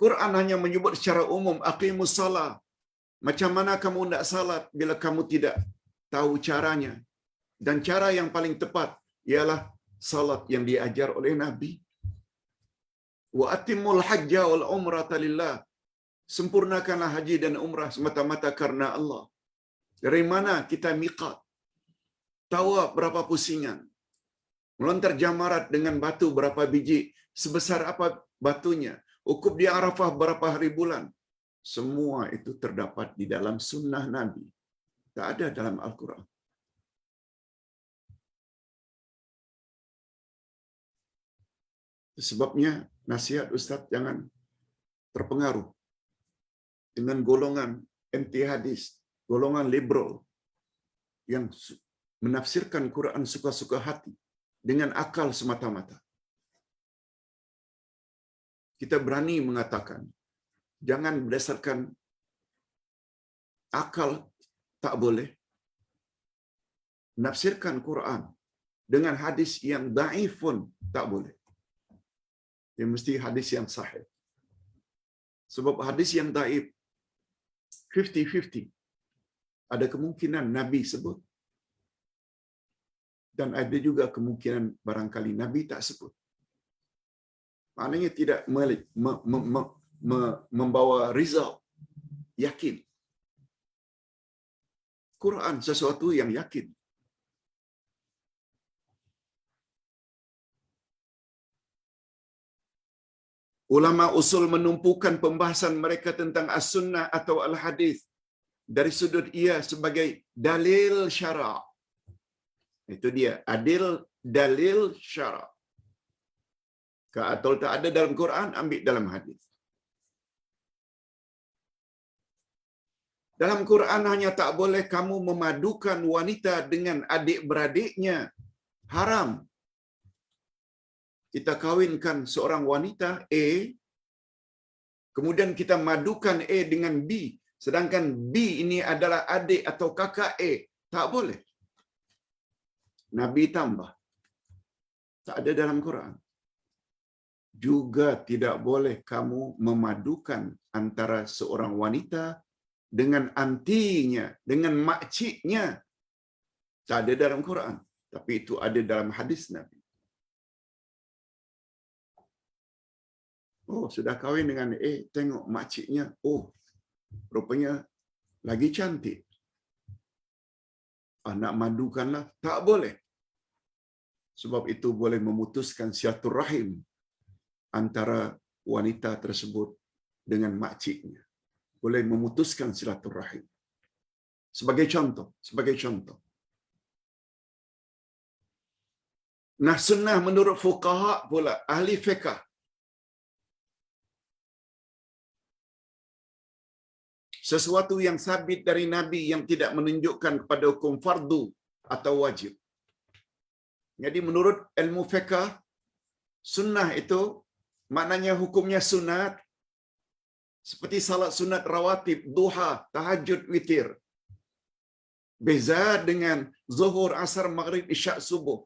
Quran hanya menyebut secara umum, aqimus salat. Macam mana kamu nak salat bila kamu tidak tahu caranya? Dan cara yang paling tepat ialah salat yang diajar oleh Nabi. Wa atimul hajja wal umrata lillah. Sempurnakanlah haji dan umrah semata-mata karena Allah. Dari mana kita miqat? tawa berapa pusingan, melontar jamarat dengan batu berapa biji, sebesar apa batunya, ukuf di Arafah berapa hari bulan. Semua itu terdapat di dalam sunnah Nabi. Tak ada dalam Al-Quran. Sebabnya nasihat Ustaz jangan terpengaruh dengan golongan anti hadis, golongan liberal yang menafsirkan Quran suka-suka hati dengan akal semata-mata. Kita berani mengatakan, jangan berdasarkan akal tak boleh. Menafsirkan Quran dengan hadis yang dhaif pun tak boleh. Dia mesti hadis yang sahih. Sebab hadis yang dhaif 50-50. Ada kemungkinan Nabi sebut. Dan ada juga kemungkinan barangkali Nabi tak sebut. Maknanya tidak membawa result yakin. Quran sesuatu yang yakin. Ulama usul menumpukan pembahasan mereka tentang as-sunnah atau al-hadis dari sudut ia sebagai dalil syara'. Itu dia, dalil syara'. Atau tak ada dalam Quran, ambil dalam hadis. Dalam Quran hanya tak boleh kamu memadukan wanita dengan adik-beradiknya. Haram. Kita kawinkan seorang wanita A, kemudian kita madukan A dengan B, sedangkan B ini adalah adik atau kakak A. Tak boleh. Nabi tambah. Tak ada dalam Quran. Juga tidak boleh kamu memadukan antara seorang wanita dengan antinya, dengan makciknya. Tak ada dalam Quran. Tapi itu ada dalam hadis Nabi. Oh, sudah kahwin dengan A, tengok makciknya. Oh, rupanya lagi cantik. Nak madukanlah. Tak boleh. Sebab itu boleh memutuskan silaturahim antara wanita tersebut dengan makciknya. Boleh memutuskan silaturahim. Sebagai contoh. Nah, sunnah menurut fuqaha pula, ahli fiqh. Sesuatu yang sabit dari Nabi yang tidak menunjukkan kepada hukum fardu atau wajib. Jadi menurut ilmu fiqh, sunnah itu maknanya hukumnya sunat. Seperti salat sunat rawatib, duha, tahajud, witir. Beza dengan zuhur, asar, maghrib, isyak, subuh.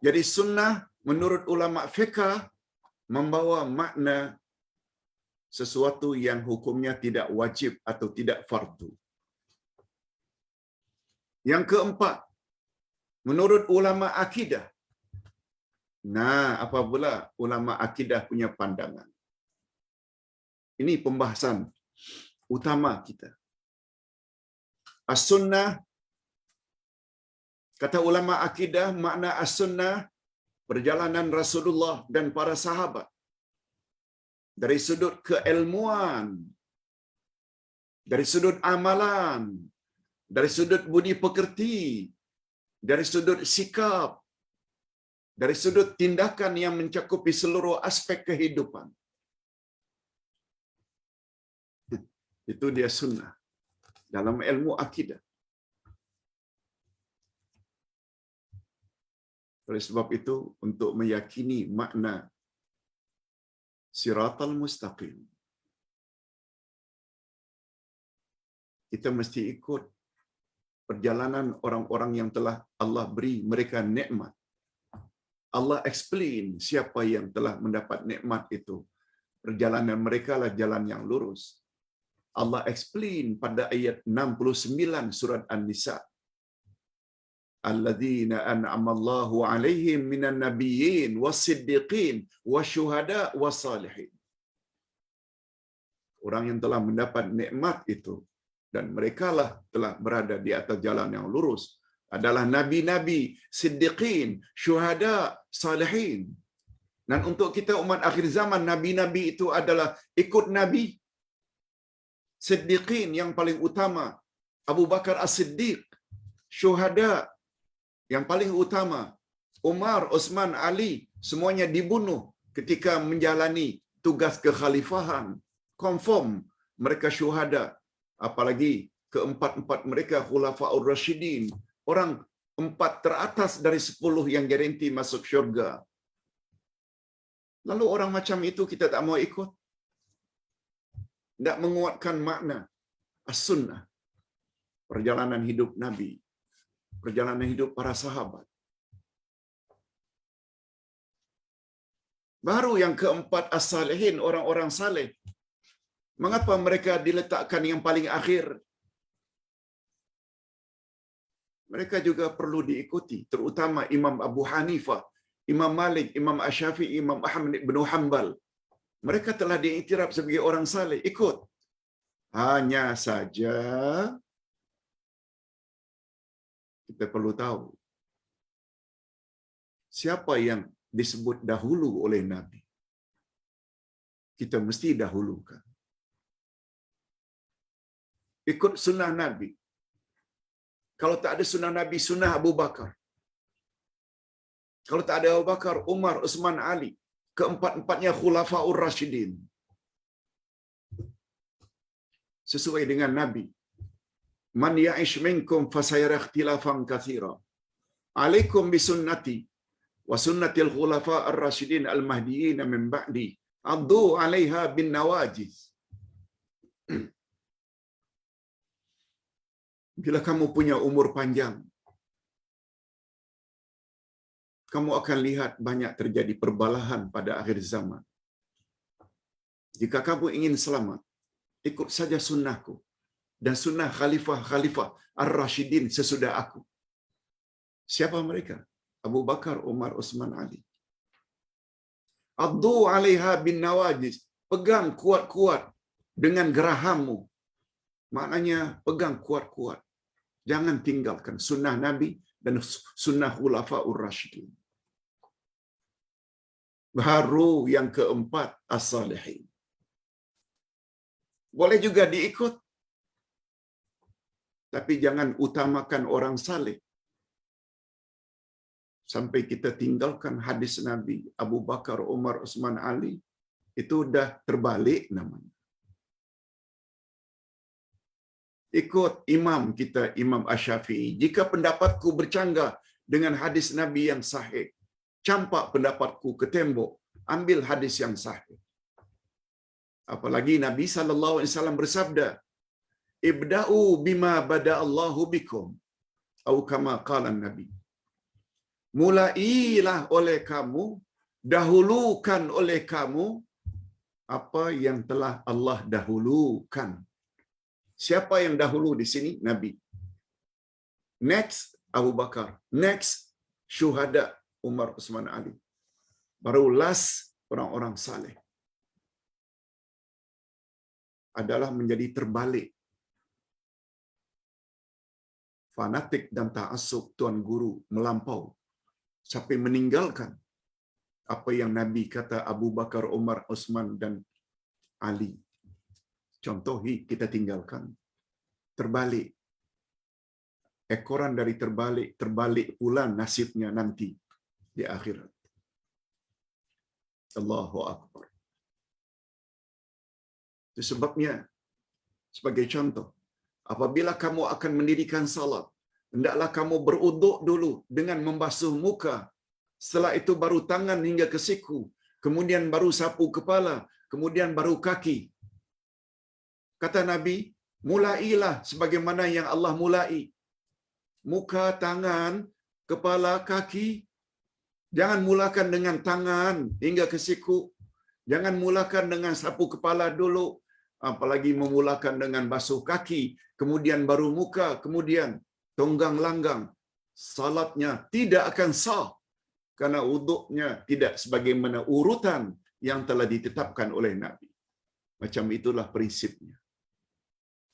Jadi sunnah menurut ulama fiqh membawa makna sesuatu yang hukumnya tidak wajib atau tidak fardu. Yang keempat, menurut ulama akidah. Nah, apa pula ulama akidah punya pandangan? Ini pembahasan utama kita. As-sunnah, kata ulama akidah, makna as-sunnah perjalanan Rasulullah dan para sahabat. Dari sudut keilmuan, dari sudut amalan, dari sudut budi pekerti, dari sudut sikap, dari sudut tindakan yang mencakupi seluruh aspek kehidupan. Itu dia sunnah dalam ilmu akidah. Oleh sebab itu, untuk meyakini makna siratal mustaqim, kita mesti ikut perjalanan orang-orang yang telah Allah beri mereka nikmat. Allah explain siapa yang telah mendapat nikmat itu. Perjalanan mereka lah jalan yang lurus. Allah explain pada ayat 69 surat An-Nisa. Alladzina an'amallahu alaihim minan nabiyyin was-siddiqin wasyuhada was-salihin. Orang yang telah mendapat nikmat itu dan merekalah telah berada di atas jalan yang lurus adalah nabi-nabi, siddiqin, syuhada, salihin. Dan untuk kita umat akhir zaman, nabi-nabi itu adalah ikut nabi. Siddiqin yang paling utama, Abu Bakar As-Siddiq. Syuhada yang paling utama, Umar, Uthman, Ali, semuanya dibunuh ketika menjalani tugas kekhalifahan. Confirm mereka syuhada. Apalagi keempat-empat mereka khulafaur rasyidin. Orang 4 teratas dari 10 yang garanti masuk syurga. Lalu orang macam itu kita tak mau ikut. Tak menguatkan makna as-sunnah. Perjalanan hidup Nabi. Perjalanan hidup para sahabat. Baru yang keempat as-salihin, orang-orang saleh. Mengapa mereka diletakkan yang paling akhir? Mereka juga perlu diikuti, terutama Imam Abu Hanifah, Imam Malik, Imam Asy-Syafi'i, Imam Ahmad bin Hanbal. Mereka telah diiktiraf sebagai orang saleh, ikut. Hanya saja kita perlu tahu siapa yang disebut dahulu oleh Nabi. Kita mesti dahulukan. Ikut sunnah Nabi. Kalau tak ada sunnah Nabi, sunnah Abu Bakar. Kalau tak ada Abu Bakar, Umar, Uthman, Ali. Keempat-empatnya khulafaur rasyidin. Sesuai dengan Nabi. Man ya'ish minkum fasayara ikhtilafan katsira. Alaikum bisunnati wa sunnatil khulafa ar-rasyidin al-mahdiyyin min ba'di. Addu 'alaiha bin nawajiz. Bila kamu punya umur panjang, kamu akan lihat banyak terjadi perbalahan pada akhir zaman. Jika kamu ingin selamat, ikut saja sunnahku dan sunnah khalifah-khalifah ar-rasyidin sesudah aku. Siapa mereka? Abu Bakar, Umar, Uthman, Ali. Addu 'alaiha bin nawajiz. Pegang kuat-kuat dengan gerahammu. Maknanya pegang kuat-kuat. Jangan tinggalkan sunnah Nabi dan sunnah khulafaur rasyidin. Baru yang keempat as-salihin. Boleh juga diikut, tapi jangan utamakan orang saleh sampai kita tinggalkan hadis Nabi Abu Bakar, Umar, Uthman, Ali. Itu dah terbalik namanya. Ikut imam kita, Imam Asy-Syafi'i. Jika pendapatku bercanggah dengan hadis Nabi yang sahih, campak pendapatku ke tembok, ambil hadis yang sahih. Apalagi Nabi SAW bersabda, Ibda'u bima bada'allahu bikum. Atau kama qala Nabi. Mulailah oleh kamu, dahulukan oleh kamu, apa yang telah Allah dahulukan. Siapa yang dahulu di sini? Nabi. Next, Abu Bakar. Next, syuhada, Umar, Uthman, Ali. Baru last, orang-orang saleh. Adalah menjadi terbalik. Fanatik dan ta'assub tuan guru melampau. Sampai meninggalkan apa yang Nabi kata Abu Bakar, Umar, Uthman, dan Ali. Contohi kita tinggalkan. Terbalik. Ekoran dari terbalik, terbalik pula nasibnya nanti di akhirat. Allahu Akbar. Itu sebabnya, sebagai contoh, apabila kamu akan mendirikan salat, hendaklah kamu beruduk dulu dengan membasuh muka. Setelah itu baru tangan hingga ke siku. Kemudian baru sapu kepala. Kemudian baru kaki. Kata Nabi, mulailah sebagaimana yang Allah mulai. Muka, tangan, kepala, kaki. Jangan mulakan dengan tangan hingga ke siku. Jangan mulakan dengan sapu kepala dulu. Apalagi memulakan dengan basuh kaki. Kemudian baru muka. Kemudian tonggang langgang. Salatnya tidak akan sah. Karena wuduknya tidak sebagaimana urutan yang telah ditetapkan oleh Nabi. Macam itulah prinsipnya.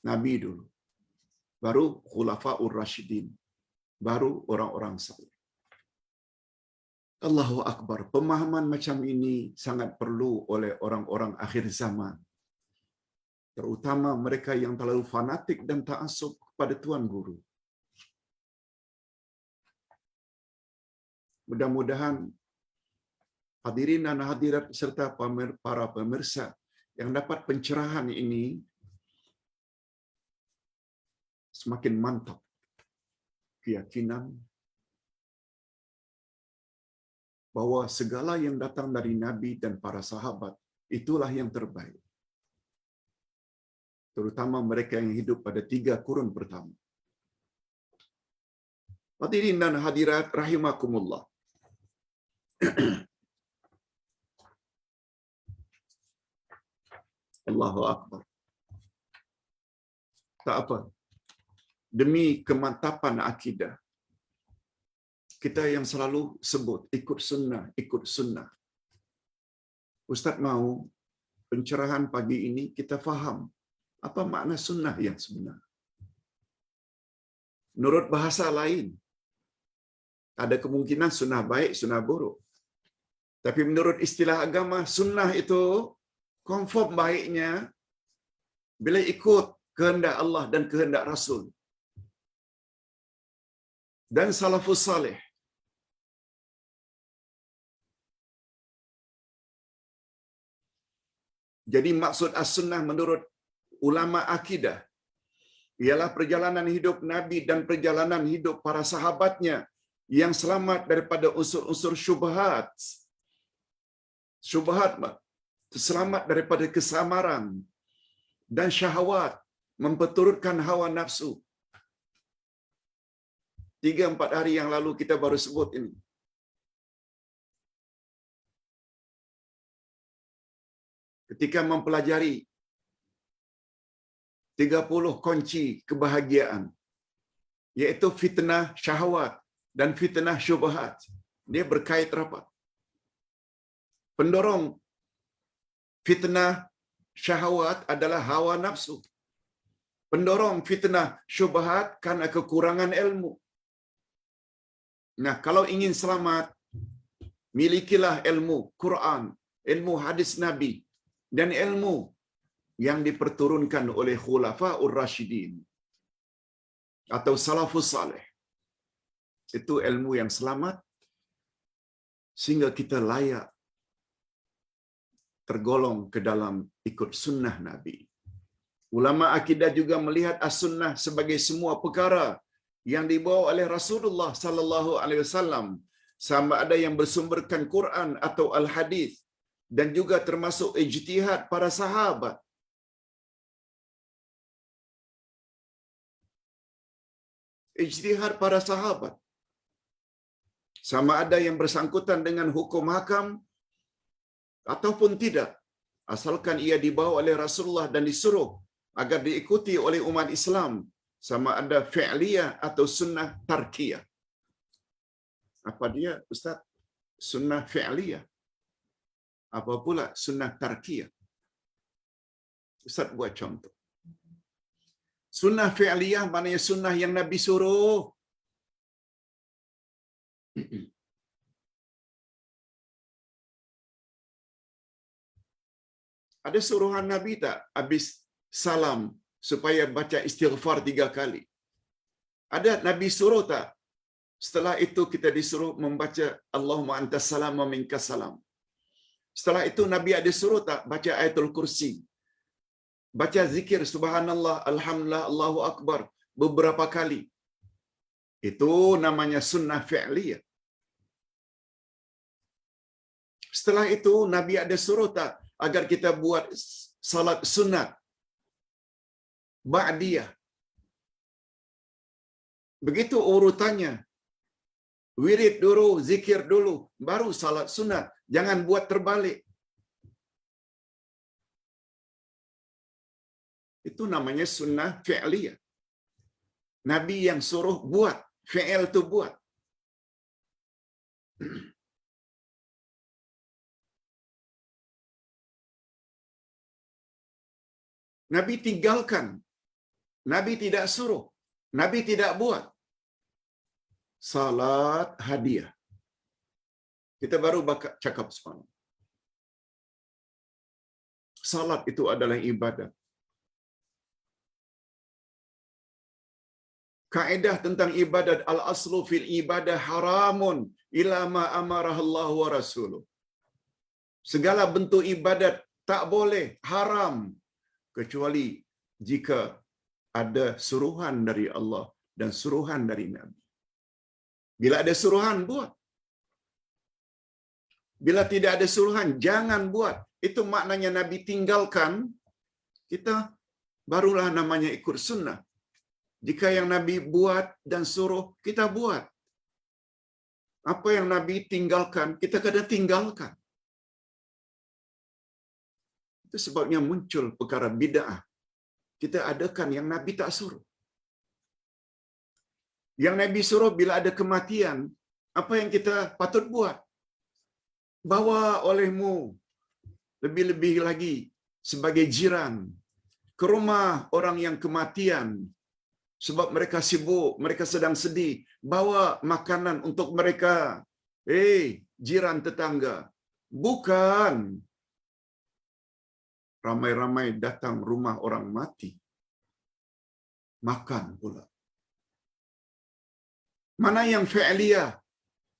Nabi dulu. Baru khulafaur rasyidin. baru orang-orang saleh. Allahu Akbar. Pemahaman macam ini sangat perlu oleh orang-orang akhir zaman. Terutama mereka yang terlalu fanatik dan ta'assub kepada tuan guru. Mudah-mudahan hadirin dan hadirat serta para pemirsa yang dapat pencerahan ini semakin mantap keyakinan bahwa segala yang datang dari Nabi dan para sahabat itulah yang terbaik. Terutama mereka yang hidup pada 3 kurun pertama. Hadirin dan hadirat rahimakumullah. Allahu Akbar. Tak apa. Demi kemantapan akidah, kita yang selalu sebut ikut sunnah, ikut sunnah. Ustaz mahu pencerahan pagi ini kita faham apa makna sunnah yang sebenar. Menurut bahasa lain, ada kemungkinan sunnah baik, sunnah buruk. Tapi menurut istilah agama, sunnah itu confirm baiknya bila ikut kehendak Allah dan kehendak Rasul. Dan salafus salih. Jadi maksud as-sunnah menurut ulama akidah ialah perjalanan hidup Nabi dan perjalanan hidup para sahabatnya yang selamat daripada unsur-unsur syubhat. Syubhat selamat daripada kesamaran dan syahwat, memperturutkan hawa nafsu. 3-4 hari yang lalu kita baru sebut ini. Ketika mempelajari 30 kunci kebahagiaan, yaitu fitnah syahwat dan fitnah syubhat. Dia berkait rapat. Pendorong fitnah syahwat adalah hawa nafsu. Pendorong fitnah syubhat karena kekurangan ilmu. Nah, kalau ingin selamat, milikilah ilmu Quran, ilmu hadis Nabi, dan ilmu yang diperturunkan oleh Khulafaur Rasyidin atau Salafus Saleh. Itu ilmu yang selamat sehingga kita layak tergolong ke dalam ikut sunnah Nabi. Ulama akidah juga melihat as-sunnah sebagai semua perkara yang dibawa oleh Rasulullah sallallahu alaihi wasallam, sama ada yang bersumberkan Quran atau al-hadis, dan juga termasuk ijtihad para sahabat. Ijtihad para sahabat, sama ada yang bersangkutan dengan hukum hakam ataupun tidak, asalkan ia dibawa oleh Rasulullah dan disuruh agar diikuti oleh umat Islam, sama ada fi'liyah atau sunnah tarkiyah. Apa dia, Ustaz? Sunnah fi'liyah. Apa pula sunnah tarkiyah? Ustaz buat contoh. Sunnah fi'liyah maknanya sunnah yang Nabi suruh. Ada suruhan Nabi tak habis salam supaya baca istighfar 3 kali? Ada Nabi suruh tak? Setelah itu kita disuruh membaca Allahumma antas salam wa minkas salam. Setelah itu Nabi ada suruh tak baca ayatul kursi? Baca zikir subhanallah, alhamdulillah, Allahu akbar beberapa kali. Itu namanya sunnah fi'liyah. Setelah itu Nabi ada suruh tak agar kita buat salat sunat ba'diyah? Begitu urutannya. Wirid dulu, zikir dulu, baru salat sunat. Jangan buat terbalik. Itu namanya sunnah fi'liyah. Nabi yang suruh buat, fi'il tu buat. Nabi tinggalkan. Nabi tidak suruh. Nabi tidak buat. salat hadiah. Kita baru cakap semalam. Salat itu adalah ibadat. Kaedah tentang ibadat, al-aslu fil ibadah haramun ila ma amarahullah wa rasuluh. Segala bentuk ibadat tak boleh, haram, kecuali jika ada suruhan dari Allah dan suruhan dari Nabi. Bila ada suruhan, buat. Bila tidak ada suruhan, jangan buat. Itu maknanya Nabi tinggalkan, kita barulah namanya ikut sunnah. Jika yang Nabi buat dan suruh, kita buat. Apa yang Nabi tinggalkan, kita kena tinggalkan. Itu sebabnya muncul perkara bid'ah. Kita adakan yang Nabi tak suruh. Yang Nabi suruh bila ada kematian, apa yang kita patut buat? Bawa olehmu, lebih-lebih lagi sebagai jiran, ke rumah orang yang kematian, sebab mereka sibuk, mereka sedang sedih. Bawa makanan untuk mereka. Jiran tetangga. Bukan ramai-ramai datang rumah orang mati. Makan pula. Mana yang fi'liyah?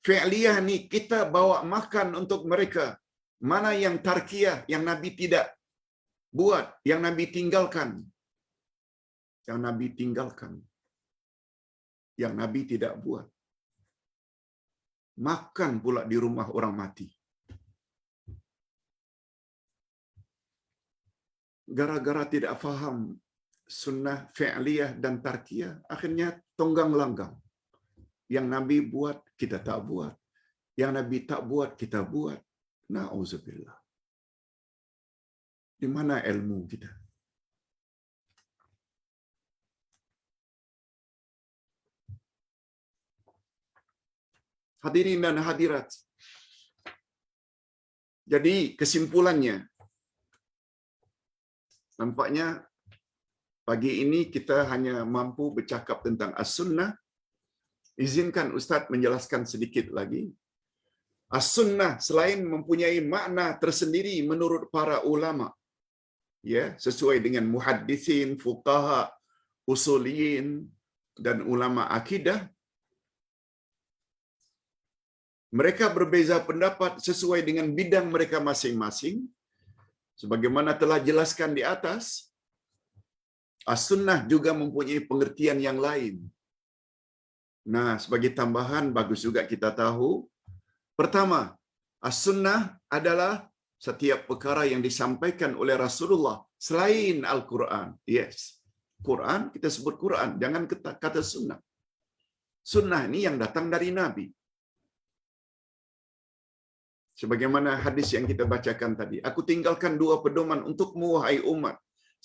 Fi'liyah ni kita bawa makan untuk mereka. Mana yang tarkiyah, yang Nabi tidak buat, yang Nabi tinggalkan? Yang Nabi tinggalkan, yang Nabi tidak buat. Makan pula di rumah orang mati. Gara-gara tidak faham sunnah fi'liyah dan tarkiyah, akhirnya tonggang langgang. Yang Nabi buat, kita tak buat. Yang Nabi tak buat, kita buat. Na'udzubillah. Di mana ilmu kita? Hadirin dan hadirat. Jadi kesimpulannya, nampaknya pagi ini kita hanya mampu bercakap tentang as-sunnah. Izinkan Ustaz menjelaskan sedikit lagi. As-sunnah selain mempunyai makna tersendiri menurut para ulama, ya, sesuai dengan muhaddisin, fuqaha, usuliyin dan ulama akidah, mereka berbeza pendapat sesuai dengan bidang mereka masing-masing. Sebagaimana telah jelaskan di atas, as-sunnah juga mempunyai pengertian yang lain. Nah, sebagai tambahan, bagus juga kita tahu. Pertama, as-sunnah adalah setiap perkara yang disampaikan oleh Rasulullah selain Al-Quran. Yes, Quran, kita sebut Quran, jangan kata sunnah. Sunnah ini yang datang dari Nabi. Sebagaimana hadis yang kita bacakan tadi. Aku tinggalkan 2 pedoman untukmu, wahai umat.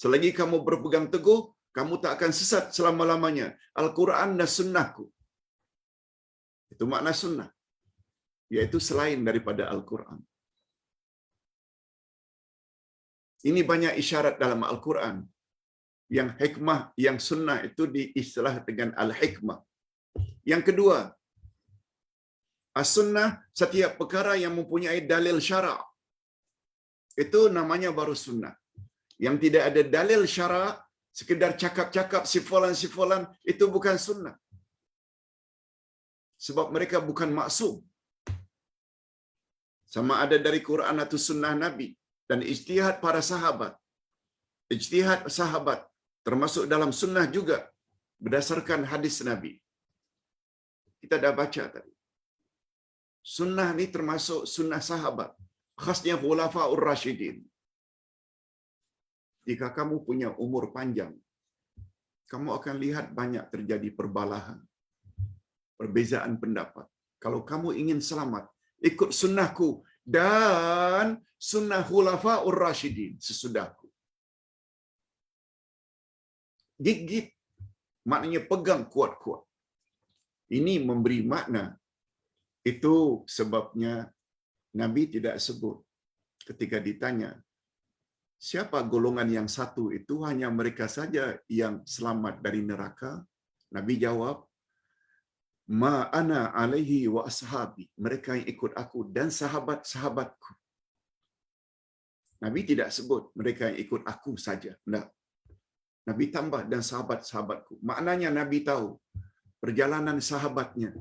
Selagi kamu berpegang teguh, kamu tak akan sesat selama-lamanya. Al-Quran dan sunnahku. Itu makna sunnah. Yaitu selain daripada Al-Quran. Ini banyak isyarat dalam Al-Quran. Yang hikmah, yang sunnah itu diistilah dengan al-hikmah. Yang kedua, as-sunnah setiap perkara yang mempunyai dalil syara'. Itu namanya baru sunnah. Yang tidak ada dalil syara', sekedar cakap-cakap sifalan-sifalan, itu bukan sunnah. Sebab mereka bukan maksum. Sama ada dari Quran atau sunnah Nabi. Dan ijtihad para sahabat. Ijtihad sahabat termasuk dalam sunnah juga berdasarkan hadis Nabi. Kita dah baca tadi. Sunnah ni termasuk sunnah sahabat. Khasnya khulafa'ur rasyidin. Jika kamu punya umur panjang, kamu akan lihat banyak terjadi perbalahan. Perbezaan pendapat. Kalau kamu ingin selamat, ikut sunnahku dan sunnah khulafa'ur rasyidin sesudahku. Gigit, maknanya pegang kuat-kuat. Ini memberi makna. Itu sebabnya Nabi tidak sebut ketika ditanya, siapa golongan yang satu itu, hanya mereka saja yang selamat dari neraka. Nabi jawab, ma ana alaihi wa ashabi, mereka yang ikut aku dan sahabat-sahabatku. Nabi tidak sebut mereka yang ikut aku saja. Tidak. Nabi tambah dan sahabat-sahabatku. Maknanya Nabi tahu perjalanan sahabatnya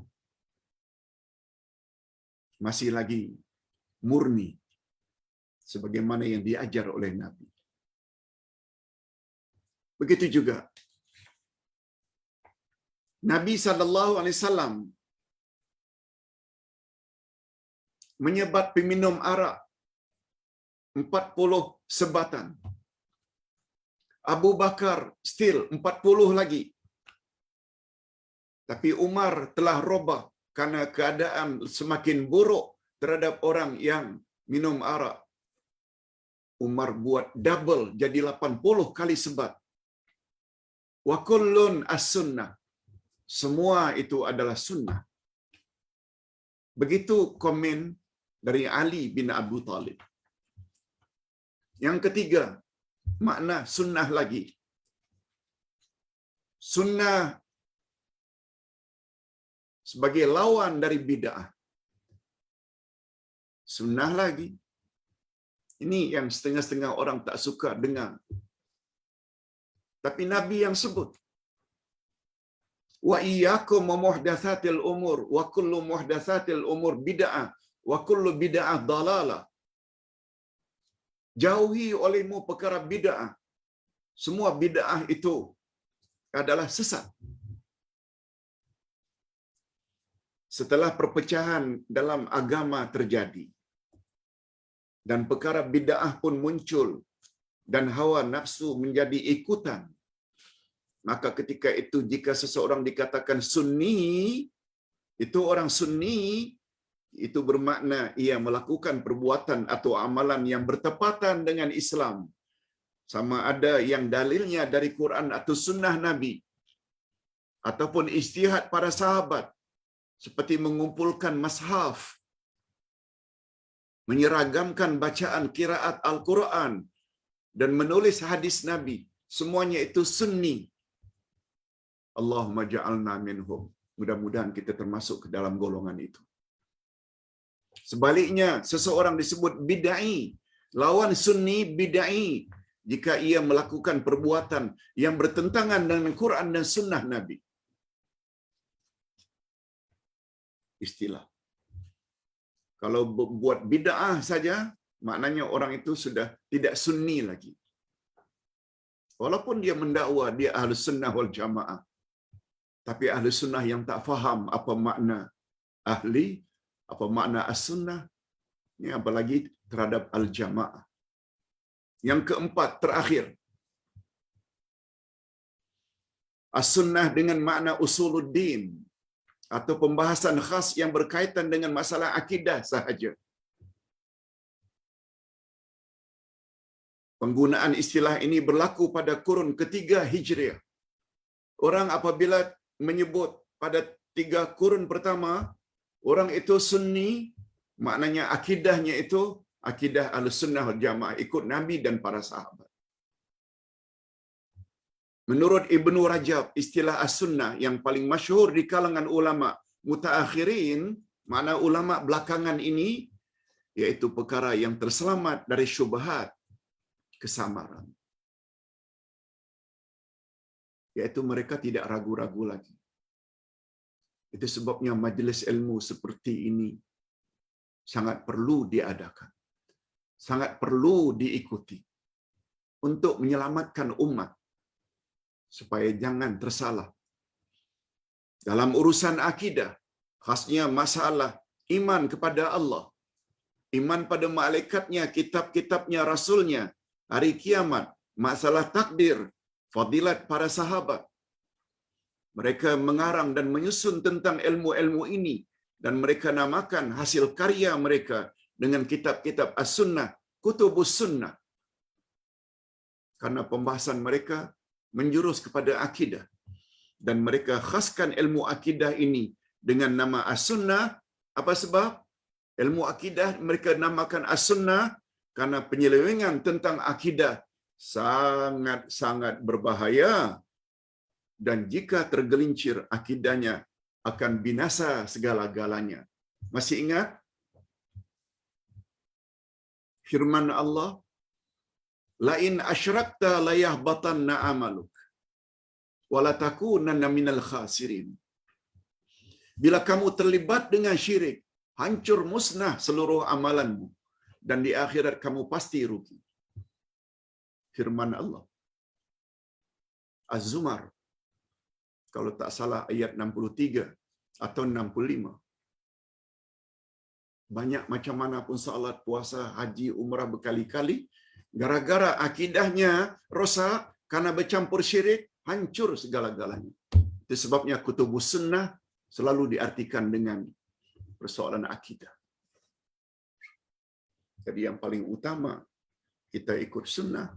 masih lagi murni sebagaimana yang diajar oleh Nabi. Begitu juga Nabi SAW menyebat peminum arak 40 sebatan. Abu Bakar still 40 lagi. Tapi Umar telah robah karena keadaan semakin buruk terhadap orang yang minum arak. Umar buat double jadi 80 kali sebat. Wa kullun as-sunnah. Semua itu adalah sunnah. Begitu komen dari Ali bin Abu Talib. Yang ketiga, makna sunnah lagi. Sunnah sebagai lawan dari bid'ah. Sunnah lagi. Ini yang setengah-setengah orang tak suka dengar. Tapi Nabi yang sebut. Wa iyyakum wa muhdatsatil umur wa kullu muhdatsatil umur bid'ah wa kullu bid'ah dalalah. Jauhi olehmu perkara bid'ah. Semua bid'ah itu adalah sesat. Setelah perpecahan dalam agama terjadi dan perkara bid'ah pun muncul dan hawa nafsu menjadi ikutan, maka ketika itu jika seseorang dikatakan sunni, itu orang sunni, itu bermakna ia melakukan perbuatan atau amalan yang bertepatan dengan Islam. Sama ada yang dalilnya dari Quran atau sunnah Nabi, ataupun ijtihad para sahabat, seperti mengumpulkan mashaf, menyeragamkan bacaan qiraat Al-Quran, dan menulis hadis Nabi. Semuanya itu sunni. Allahumma ja'alna minhum. Mudah-mudahan kita termasuk ke dalam golongan itu. Sebaliknya, seseorang disebut bid'ai, lawan sunni bid'ai, jika ia melakukan perbuatan yang bertentangan dengan Quran dan sunnah Nabi. Istilah. Kalau buat bid'ah saja, maknanya orang itu sudah tidak sunni lagi. Walaupun dia mendakwa dia ahli sunnah wal jamaah, tapi ahli sunnah yang tak faham apa makna ahli, apa makna as-sunnah, ini apalagi terhadap al-jamaah. Yang keempat, terakhir, as-sunnah dengan makna usuluddin, atau pembahasan khas yang berkaitan dengan masalah akidah sahaja. Penggunaan istilah ini berlaku pada kurun ketiga Hijriah. Orang apabila menyebut pada 3 kurun pertama, orang itu sunni, maknanya akidahnya itu akidah Ahlussunnah wal Jamaah, ikut Nabi dan para sahabat. Menurut Ibnu Rajab, istilah as-sunnah yang paling masyhur di kalangan ulama mutaakhirin, makna ulama belakangan ini, yaitu perkara yang terselamat dari syubhat, kesamaran. Yaitu mereka tidak ragu-ragu lagi. Itu sebabnya majlis ilmu seperti ini sangat perlu diadakan. Sangat perlu diikuti untuk menyelamatkan umat supaya jangan tersalah dalam urusan akidah, khasnya masalah iman kepada Allah, iman pada malaikatnya, kitab-kitabnya, rasulnya, hari kiamat, masalah takdir, fadilat para sahabat. Mereka mengarang dan menyusun tentang ilmu-ilmu ini dan mereka namakan hasil karya mereka dengan kitab-kitab as-sunnah, kutubus sunnah. Karena pembahasan mereka menjurus kepada akidah. Dan mereka khaskan ilmu akidah ini dengan nama as-sunnah. Apa sebab? Ilmu akidah mereka namakan as-sunnah karena penyelewengan tentang akidah sangat-sangat berbahaya. Dan jika tergelincir akidahnya akan binasa segala-galanya. Masih ingat firman Allah, la in asyrakta la yahbatanna amaluk wa la takunanna minal khasirin. Bila kamu terlibat dengan syirik, hancur musnah seluruh amalanmu dan di akhirat kamu pasti rugi. Firman Allah. Az-Zumar, kalau tak salah ayat 63 atau 65. Banyak macam mana pun salat, puasa, haji, umrah berkali-kali, gara-gara akidahnya rosak karena bercampur syirik, hancur segala-galanya. Itu sebabnya kutubus sunnah selalu diartikan dengan persoalan akidah. Jadi yang paling utama kita ikut sunnah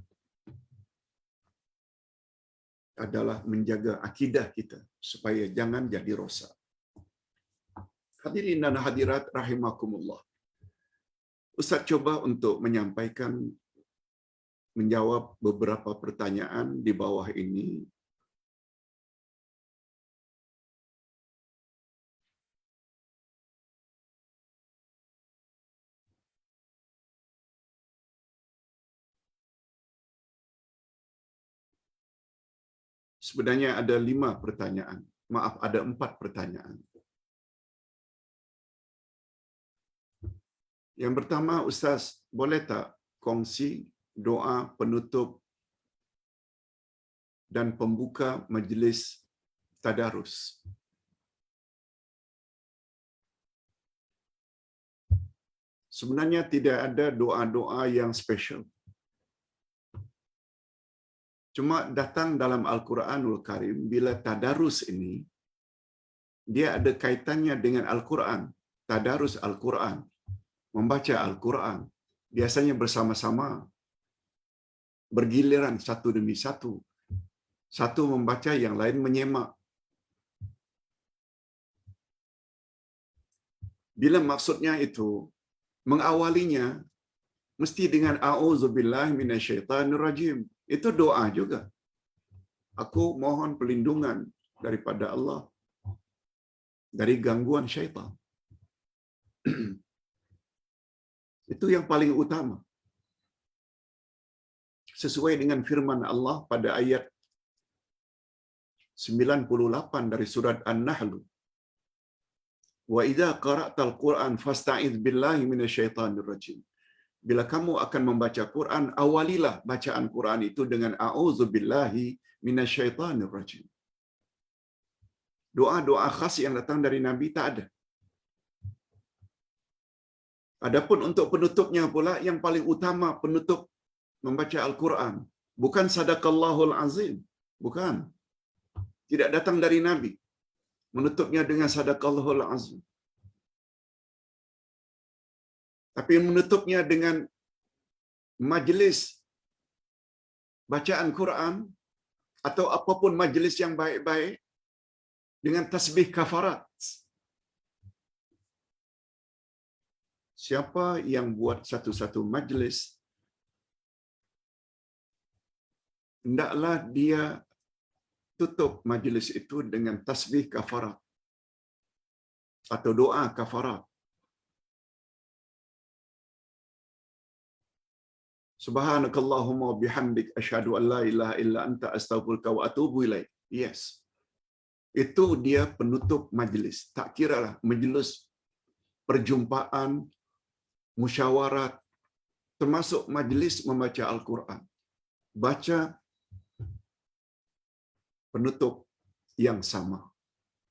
adalah menjaga akidah kita supaya jangan jadi rosak. Hadirin dan hadirat rahimakumullah. Ustaz coba untuk menjawab beberapa pertanyaan di bawah ini. Sebenarnya ada 5 pertanyaan. Maaf, ada 4 pertanyaan. Yang pertama, Ustaz, boleh tak kongsi doa penutup dan pembuka majlis tadarus? Sebenarnya tidak ada doa-doa yang special. Cuma datang dalam Al-Quranul Karim, bila tadarus ini, dia ada kaitannya dengan Al-Quran. Tadarus Al-Quran, membaca Al-Quran, biasanya bersama-sama, bergiliran satu demi satu. Satu membaca, yang lain menyemak. Bila maksudnya itu, mengawalinya, mesti dengan a'udzubillahi minasyaitanirrajim. Itu doa juga. Aku mohon perlindungan daripada Allah dari gangguan syaitan. Itu yang paling utama. Sesuai dengan firman Allah pada ayat 98 dari surat An-Nahl. Wa idza qara'tal Qur'an fasta'idz billahi minasyaitonir rajim. Bila kamu akan membaca Quran, awalilah bacaan Quran itu dengan a'udzubillahi minasyaitonir rajim. Doa-doa khas yang datang dari Nabi tak ada. Adapun untuk penutupnya pula, yang paling utama penutup membaca Al-Quran, bukan sadaqallahul azim, bukan. Tidak datang dari Nabi. Menutupnya dengan sadaqallahul azim. Tapi menutupnya dengan majlis bacaan Quran atau apapun majlis yang baik-baik dengan tasbih kafarat. Siapa yang buat satu-satu majlis, hendaklah dia tutup majlis itu dengan tasbih kafarat atau doa kafarat. Subhanakallahumma bihamdik asyhadu an la ilaha illa anta astaghfiruka wa atubu ilaik. Yes. Itu dia penutup majlis. Tak kiralah majlis perjumpaan, musyawarat, termasuk majlis membaca Al-Quran. Baca penutup yang sama.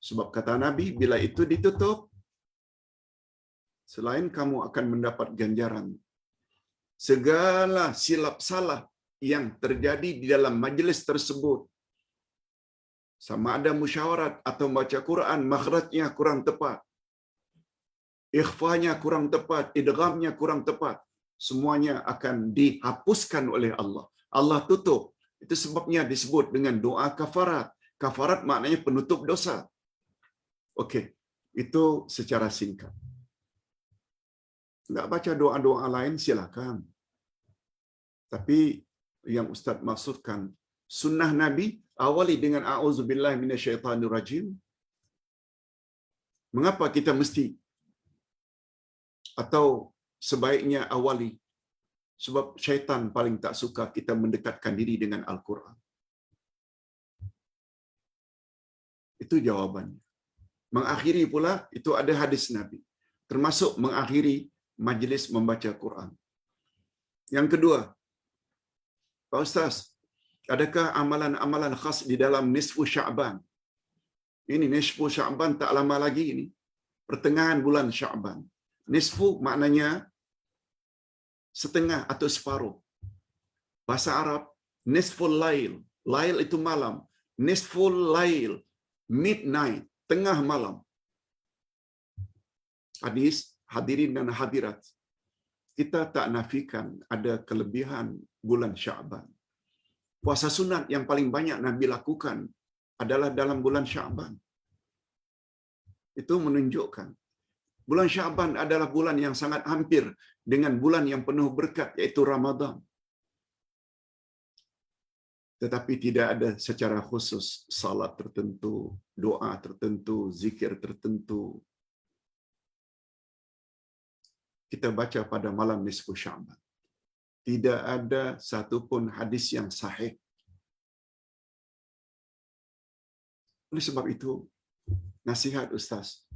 Sebab kata Nabi, bila itu ditutup, selain kamu akan mendapat ganjaran, segala silap salah yang terjadi di dalam majlis tersebut, sama ada musyawarat atau baca Quran, makhrajnya kurang tepat, ikhfanya kurang tepat, idghamnya kurang tepat, semuanya akan dihapuskan oleh Allah. Allah tutup. Itu sebabnya disebut dengan doa kafarat. Kafarat maknanya penutup dosa. Okey, itu secara singkat. Enggak baca doa-doa lain silakan. Tapi yang Ustaz maksudkan, sunnah Nabi awali dengan a'udzubillahi minasyaitonirrajim. Mengapa kita mesti atau sebaiknya awali? Sebab syaitan paling tak suka kita mendekatkan diri dengan Al-Quran. Itu jawabannya. Mengakhiri pula, itu ada hadis Nabi. Termasuk mengakhiri majlis membaca Quran. Yang kedua, Pak Ustaz, adakah amalan-amalan khas di dalam nisfu Sya'ban? Ini nisfu Sya'ban tak lama lagi ini. Pertengahan bulan Sya'ban. Nisfu maknanya setengah atau separuh. Bahasa Arab, nisful lail. Lail itu malam. Nisful lail, midnight, tengah malam. Hadis, hadirin dan hadirat. Kita tak nafikan ada kelebihan bulan Sya'ban. Puasa sunat yang paling banyak Nabi lakukan adalah dalam bulan Sya'ban. Itu menunjukkan bulan Sya'ban adalah bulan yang sangat hampir dengan bulan yang penuh berkat, iaitu Ramadan. Tetapi tidak ada secara khusus salat tertentu, doa tertentu, zikir tertentu. Kita baca pada malam nisfu Sya'ban. Tidak ada satupun hadis yang sahih. Oleh sebab itu, nasihat Ustaz,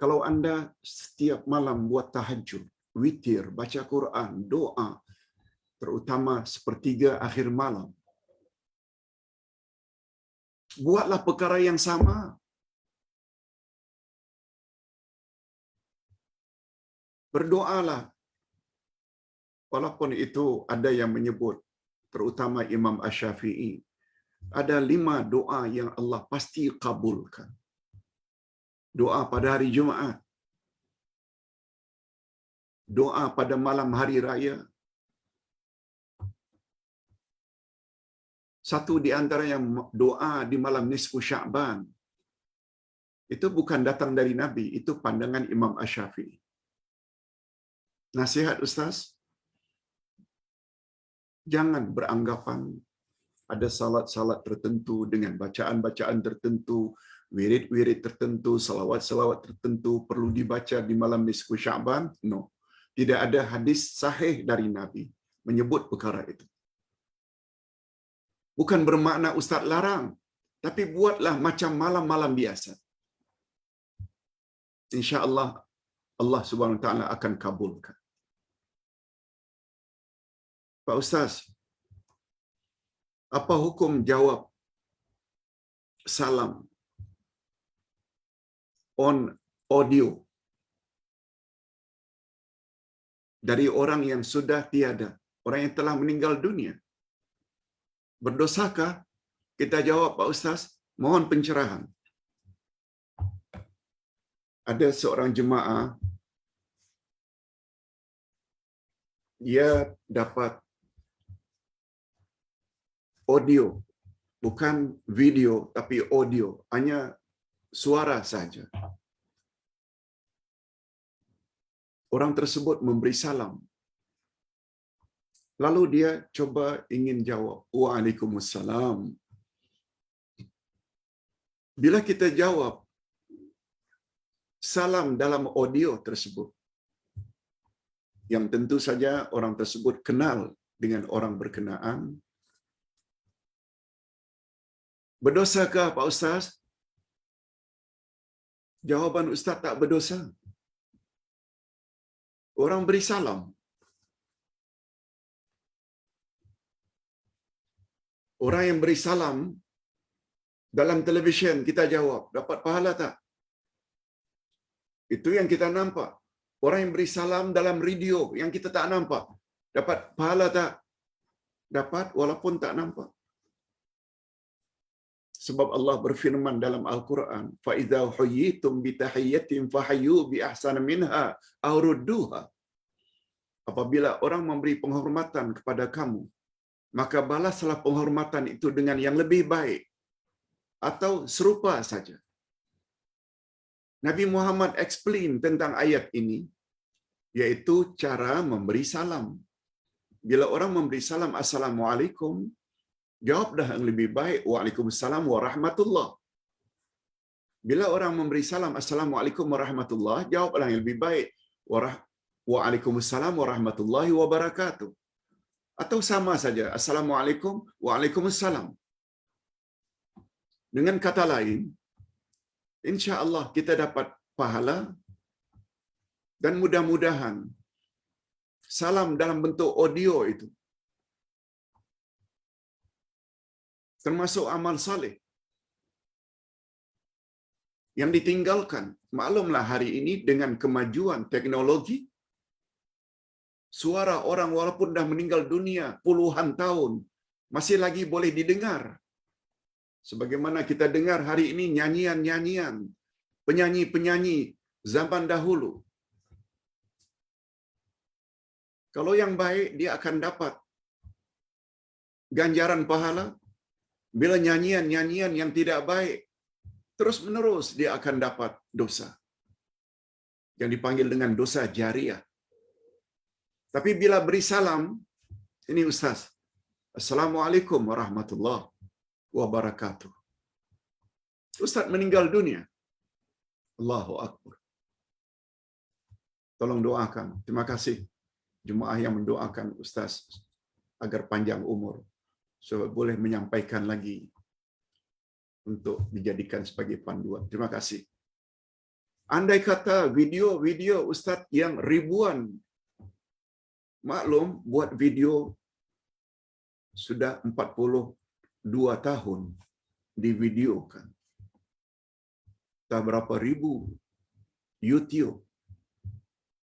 kalau anda setiap malam buat tahajud, witir, baca Quran, doa, terutama sepertiga akhir malam, buatlah perkara yang sama. Berdoalah. Walaupun itu ada yang menyebut, terutama Imam Asy-Syafi'i, ada 5 doa yang Allah pasti kabulkan. Doa pada hari Jumaat, doa pada malam hari raya. Satu di antara yang doa di malam nisfu Sya'ban, itu bukan datang dari Nabi, itu pandangan Imam Asy-Syafi'i. Nasihat Ustaz, jangan beranggapan ada salat-salat tertentu dengan bacaan-bacaan tertentu, wirid-wirid tertentu, salawat-salawat tertentu perlu dibaca di malam nisfu Sya'ban. No. Tidak ada hadis sahih dari Nabi menyebut perkara itu. Bukan bermakna Ustaz larang, tapi buatlah macam malam-malam biasa. Insya-Allah Allah Subhanahu Wa Taala akan kabulkan. Pak Ustaz, apa hukum jawab salam on audio dari orang yang sudah tiada, orang yang telah meninggal dunia? Berdosakah? Kita jawab, Pak Ustaz, mohon pencerahan. Ada seorang jemaah, dia dapat audio, bukan video tapi audio, hanya suara saja. Orang tersebut memberi salam. Lalu dia coba ingin jawab, Waalaikumsalam. Bila kita jawab salam dalam audio tersebut, yang tentu saja orang tersebut kenal dengan orang berkenaan, berdosakah Pak Ustaz? Jawaban Ustaz, tak berdosa. Orang beri salam. Orang yang beri salam dalam televisyen, kita jawab, dapat pahala tak? Itu yang kita nampak. Orang yang beri salam dalam radio yang kita tak nampak, dapat pahala tak? Dapat walaupun tak nampak. Sebab Allah berfirman dalam Al-Quran, فَإِذَا حُيِّيتُمْ بِتَحِيَّةٍ فَحَيُّوا بِأَحْسَنَ مِنْهَا أَوْ رُدُّوهَا. Apabila orang memberi penghormatan kepada kamu, maka balaslah penghormatan itu dengan yang lebih baik atau serupa saja. Nabi Muhammad explain tentang ayat ini, yaitu cara memberi salam. Bila orang memberi salam, Assalamualaikum, jawab dah yang lebih baik, Waalaikumsalam warahmatullah. Bila orang memberi salam, Assalamualaikum warahmatullahi, jawablah yang lebih baik. Waalaikumsalam warahmatullahi wabarakatuh. Atau sama saja, Assalamualaikum, Waalaikumsalam. Dengan kata lain, insya Allah kita dapat pahala dan mudah-mudahan salam dalam bentuk audio itu termasuk amal saleh yang ditinggalkan. Maklumlah hari ini dengan kemajuan teknologi, suara orang walaupun dah meninggal dunia puluhan tahun masih lagi boleh didengar. Sebagaimana kita dengar hari ini nyanyian-nyanyian penyanyi-penyanyi zaman dahulu. Kalau yang baik dia akan dapat ganjaran pahala. Bila nyanyian-nyanyian yang tidak baik terus-menerus, dia akan dapat dosa yang dipanggil dengan dosa jariah. Tapi bila beri salam, ini Ustaz, Assalamualaikum warahmatullahi wabarakatuh. Ustaz meninggal dunia. Allahu Akbar. Tolong doakan. Terima kasih jemaah yang mendoakan Ustaz agar panjang umur, so boleh menyampaikan lagi untuk dijadikan sebagai panduan. Terima kasih. Andai kata video-video Ustaz yang ribuan, maklum buat video sudah 42 tahun divideokan. Tak berapa ribu YouTube.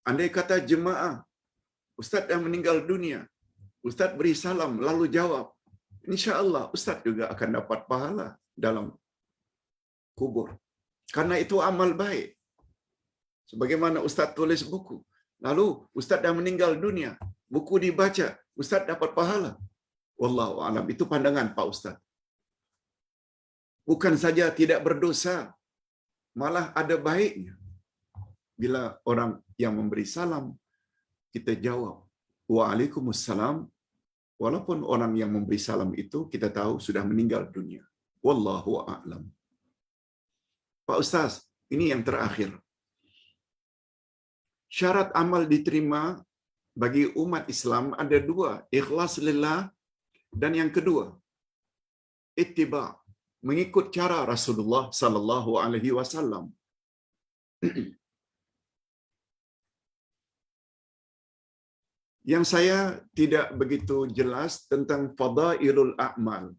Andai kata jemaah Ustaz yang meninggal dunia, Ustaz beri salam lalu jawab, insya-Allah Ustaz juga akan dapat pahala dalam kubur. Karena itu amal baik. Sebagaimana Ustaz tulis buku, lalu Ustaz dah meninggal dunia, buku dibaca, Ustaz dapat pahala. Wallahu a'lam. Itu pandangan Pak Ustaz. Bukan saja tidak berdosa, malah ada baiknya. Bila orang yang memberi salam, kita jawab, Waalaikumsalam, walaupun orang yang memberi salam itu kita tahu sudah meninggal dunia. Wallahu a'lam. Pak Ustaz, ini yang terakhir. Syarat amal diterima bagi umat Islam ada dua, ikhlas lillah, dan yang kedua, ittiba, mengikut cara Rasulullah sallallahu alaihi wasallam. Yang saya tidak begitu jelas tentang fadailul a'mal.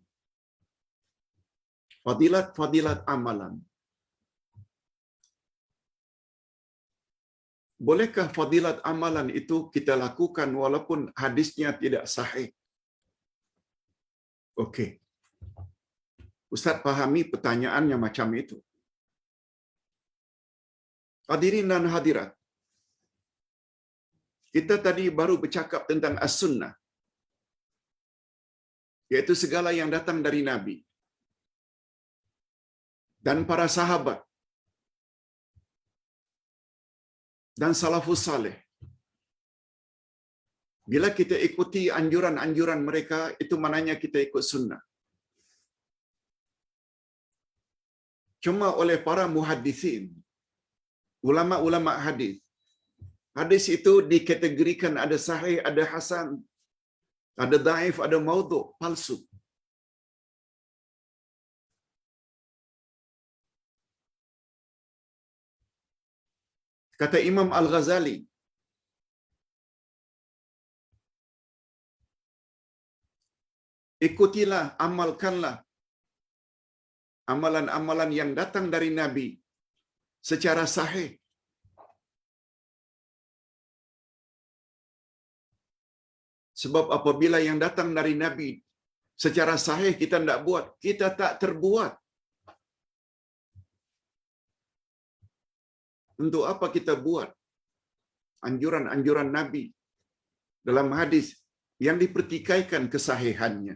Fadilat amalan. Bolehkah fadilat amalan itu kita lakukan walaupun hadisnya tidak sahih? Okey. Ustaz pahami pertanyaannya macam itu. Hadirin dan hadirat, kita tadi baru bercakap tentang as-sunnah, iaitu segala yang datang dari Nabi dan para sahabat dan salafus saleh. Bila kita ikuti anjuran-anjuran mereka, itu maknanya kita ikut sunnah. Cuma oleh para muhaddisin, ulama-ulama hadis, hadis itu dikategorikan ada sahih, ada hasan, ada dhaif, ada maudhu', palsu. Kata Imam Al-Ghazali, ikutilah, amalkanlah amalan-amalan yang datang dari Nabi secara sahih. Sebab apabila yang datang dari Nabi secara sahih kita tidak buat, kita tak terbuat. Untuk apa kita buat anjuran-anjuran Nabi dalam hadis yang dipertikaikan kesahihannya?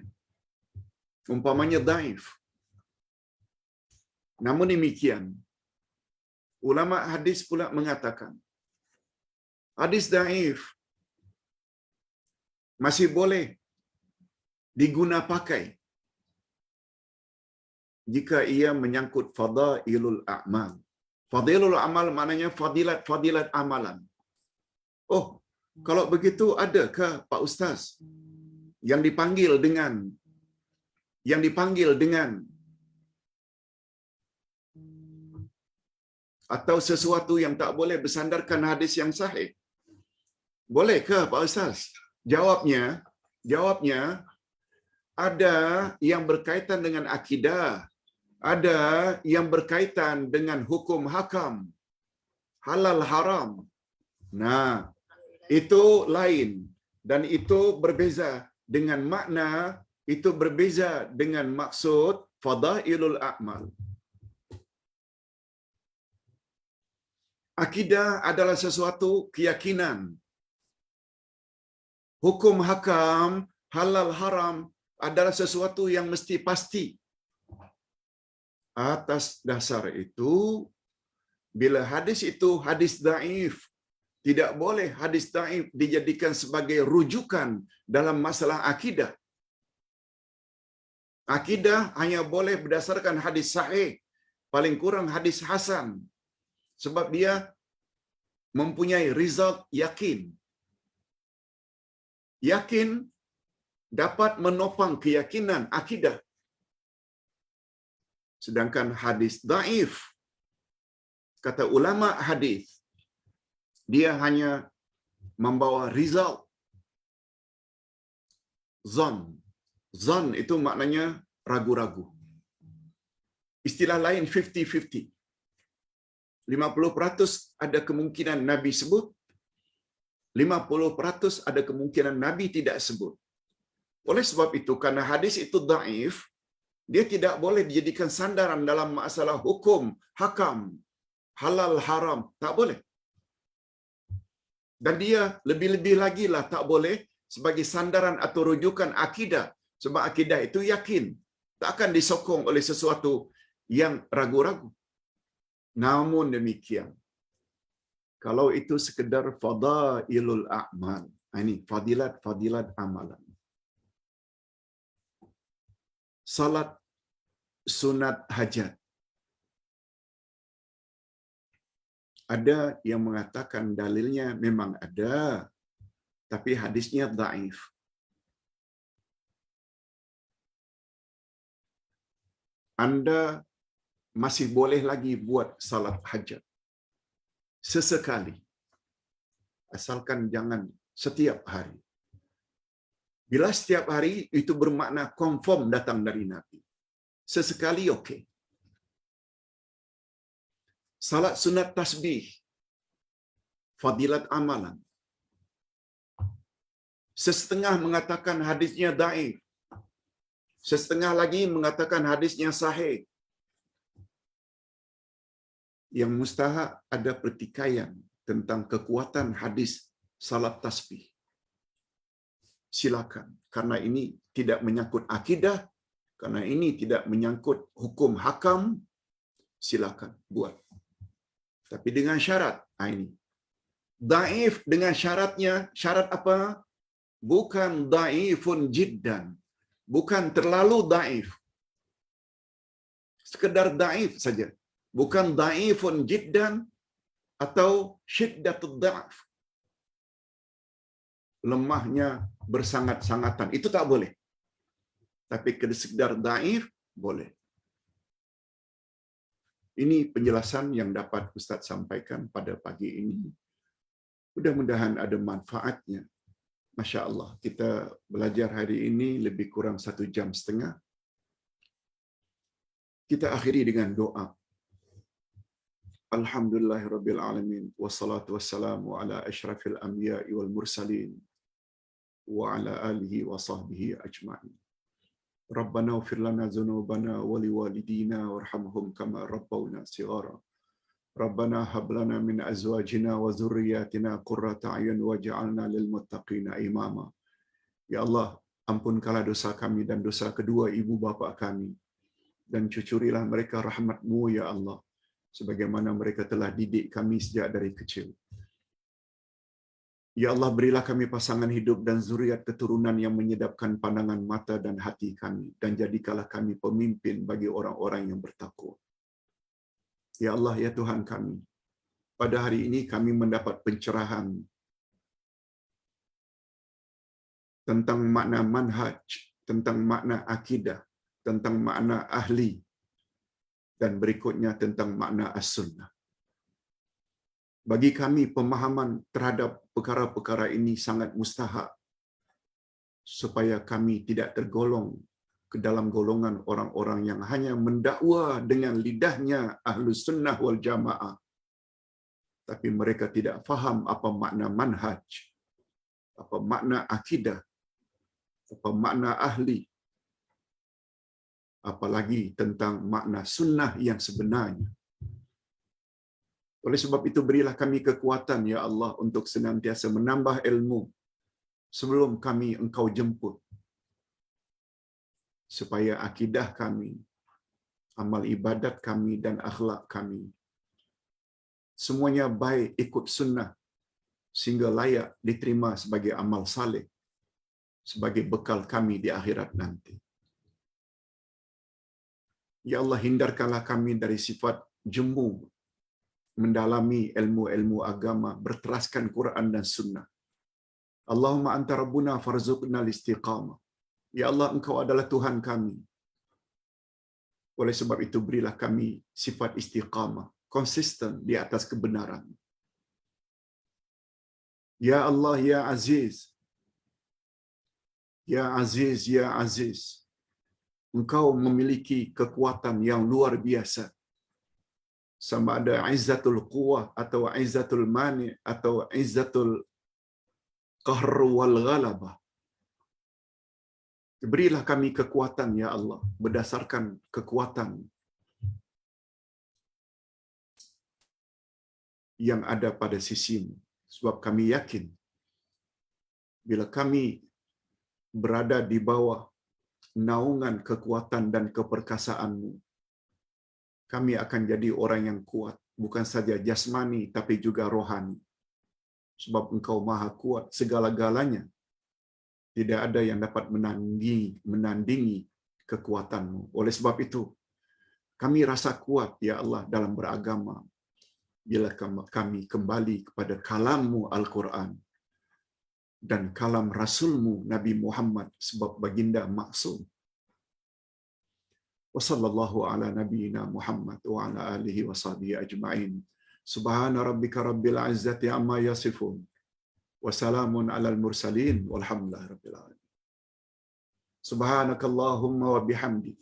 Umpamanya dhaif. Namun demikian, ulama hadis pula mengatakan, hadis dhaif masih boleh diguna pakai jika ia menyangkut fadailul a'mal. Fadailul amal maknanya fadilat-fadilat amalan. Oh, kalau begitu adakah Pak Ustaz yang dipanggil dengan atau sesuatu yang tak boleh bersandarkan hadis yang sahih? Bolehkah Pak Ustaz? Jawabnya ada yang berkaitan dengan akidah, ada yang berkaitan dengan hukum hakam, halal haram. Nah, itu lain dan itu berbeza dengan makna, itu berbeza dengan maksud fadailul a'mal. Akidah adalah sesuatu keyakinan. Hukum hakam, halal haram adalah sesuatu yang mesti pasti. Atas dasar itu, bila hadis itu hadis daif, tidak boleh hadis daif dijadikan sebagai rujukan dalam masalah akidah. Akidah hanya boleh berdasarkan hadis sahih, paling kurang hadis hasan. Sebab dia mempunyai result yakin. Yakin dapat menopang keyakinan akidah. Sedangkan hadis daif, kata ulama hadis, dia hanya membawa result. Zon itu maknanya ragu-ragu. Istilah lain 50-50. 50% ada kemungkinan Nabi sebut, 50% ada kemungkinan Nabi tidak sebut. Oleh sebab itu, karena hadis itu daif, dia tidak boleh dijadikan sandaran dalam masalah hukum, hakam, halal, haram. Tak boleh. Dan dia lebih-lebih lagi lah tak boleh sebagai sandaran atau rujukan akidah. Sebab akidah itu yakin. Tak akan disokong oleh sesuatu yang ragu-ragu. Namun demikian, kalau itu sekedar fadailul a'mal, ini fadilat amalan. Salat sunat hajat. Ada yang mengatakan dalilnya memang ada, tapi hadisnya dhaif. Anda masih boleh lagi buat salat hajat sesekali, asalkan jangan setiap hari. Bila setiap hari, itu bermakna confirm datang dari Nabi. Sesekali okey. Salat sunat tasbih, fadilat amalan. Sesetengah mengatakan hadisnya dhaif, sesetengah lagi mengatakan hadisnya sahih. Yang mustahak ada pertikaian tentang kekuatan hadis salat tasbih. Silakan, karena ini tidak menyangkut akidah, karena ini tidak menyangkut hukum hakam, silakan buat. Tapi dengan syarat, ini. Daif dengan syaratnya, syarat apa? Bukan daifun jiddan, bukan terlalu daif. Sekedar daif saja. Bukan daifun jiddan atau syiddatud da'af. Lemahnya bersangat-sangatan. Itu tak boleh. Tapi sekedar daif, boleh. Ini penjelasan yang dapat Ustaz sampaikan pada pagi ini. Mudah-mudahan ada manfaatnya. Masya Allah, kita belajar hari ini lebih kurang 1 jam setengah. Kita akhiri dengan doa. Alhamdulillahirabbil alamin wassalatu wassalamu ala asyrafil anbiya'i wal mursalin wa ala alihi wa sahbihi ajma'in. Rabbana ighfir lana dzunubana wa liwalidina warhamhum kama rabbawna shighara. Rabbana hab lana min azwajina wa dzurriyyatina qurrata a'yun waj'alna lil muttaqina imama. Ya Allah, ampunkanlah dosa kami dan dosa kedua ibu bapa kami, dan cucurilah mereka rahmat-Mu ya Allah, sebagaimana mereka telah didik kami sejak dari kecil. Ya Allah, berilah kami pasangan hidup dan zuriat keturunan yang menyedapkan pandangan mata dan hati kami, dan jadikanlah kami pemimpin bagi orang-orang yang bertakwa. Ya Allah, ya Tuhan kami, pada hari ini kami mendapat pencerahan tentang makna manhaj, tentang makna akidah, tentang makna ahli, dan berikutnya tentang makna as-sunnah. Bagi kami, pemahaman terhadap perkara-perkara ini sangat mustahak, supaya kami tidak tergolong ke dalam golongan orang-orang yang hanya mendakwa dengan lidahnya Ahlus Sunnah wal Jamaah, tapi mereka tidak faham apa makna manhaj, apa makna akidah, apa makna ahli, apalagi tentang makna sunnah yang sebenarnya. Oleh sebab itu, berilah kami kekuatan, ya Allah, untuk senantiasa menambah ilmu sebelum kami Engkau jemput, supaya akidah kami, amal ibadat kami, dan akhlak kami semuanya baik ikut sunnah, sehingga layak diterima sebagai amal saleh, sebagai bekal kami di akhirat nanti. Ya Allah, hindarkanlah kami dari sifat jemu mendalami ilmu-ilmu agama berteraskan Quran dan sunnah. Allahumma anta rabbuna farzuqna al-istiqamah. Ya Allah, Engkau adalah Tuhan kami. Oleh sebab itu, berilah kami sifat istiqamah, konsisten di atas kebenaran. Ya Allah, ya Aziz, ya Aziz, ya Aziz, Engkau memiliki kekuatan yang luar biasa. Sama ada izzatul quwwah atau izzatul mani atau izzatul qahr wal ghalabah. Berilah kami kekuatan, ya Allah, berdasarkan kekuatan yang ada pada sisimu. Sebab kami yakin, bila kami berada di bawah naungan kekuatan dan keperkasaanmu, kami akan jadi orang yang kuat, bukan saja jasmani, tapi juga rohani. Sebab Engkau maha kuat segala-galanya. Tidak ada yang dapat menandingi kekuatanmu. Oleh sebab itu, kami rasa kuat, ya Allah, dalam beragama, bila kami kembali kepada kalammu Al-Quran dan kalam Rasulmu Nabi Muhammad, sebab baginda maksum. Wa sallallahu ala nabiyyina Muhammad wa ala alihi wa sahbihi ajma'in. Subhana rabbika rabbil izzati amma yasifun. Wa salamun alal mursalin walhamdulillahi rabbil alamin. Subhanakallahumma wa bihamdik,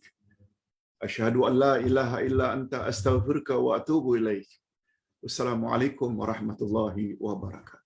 asyhadu an la ilaha illa anta astaghfiruka wa atubu ilaik. Wassalamualaikum warahmatullahi wabarakatuh.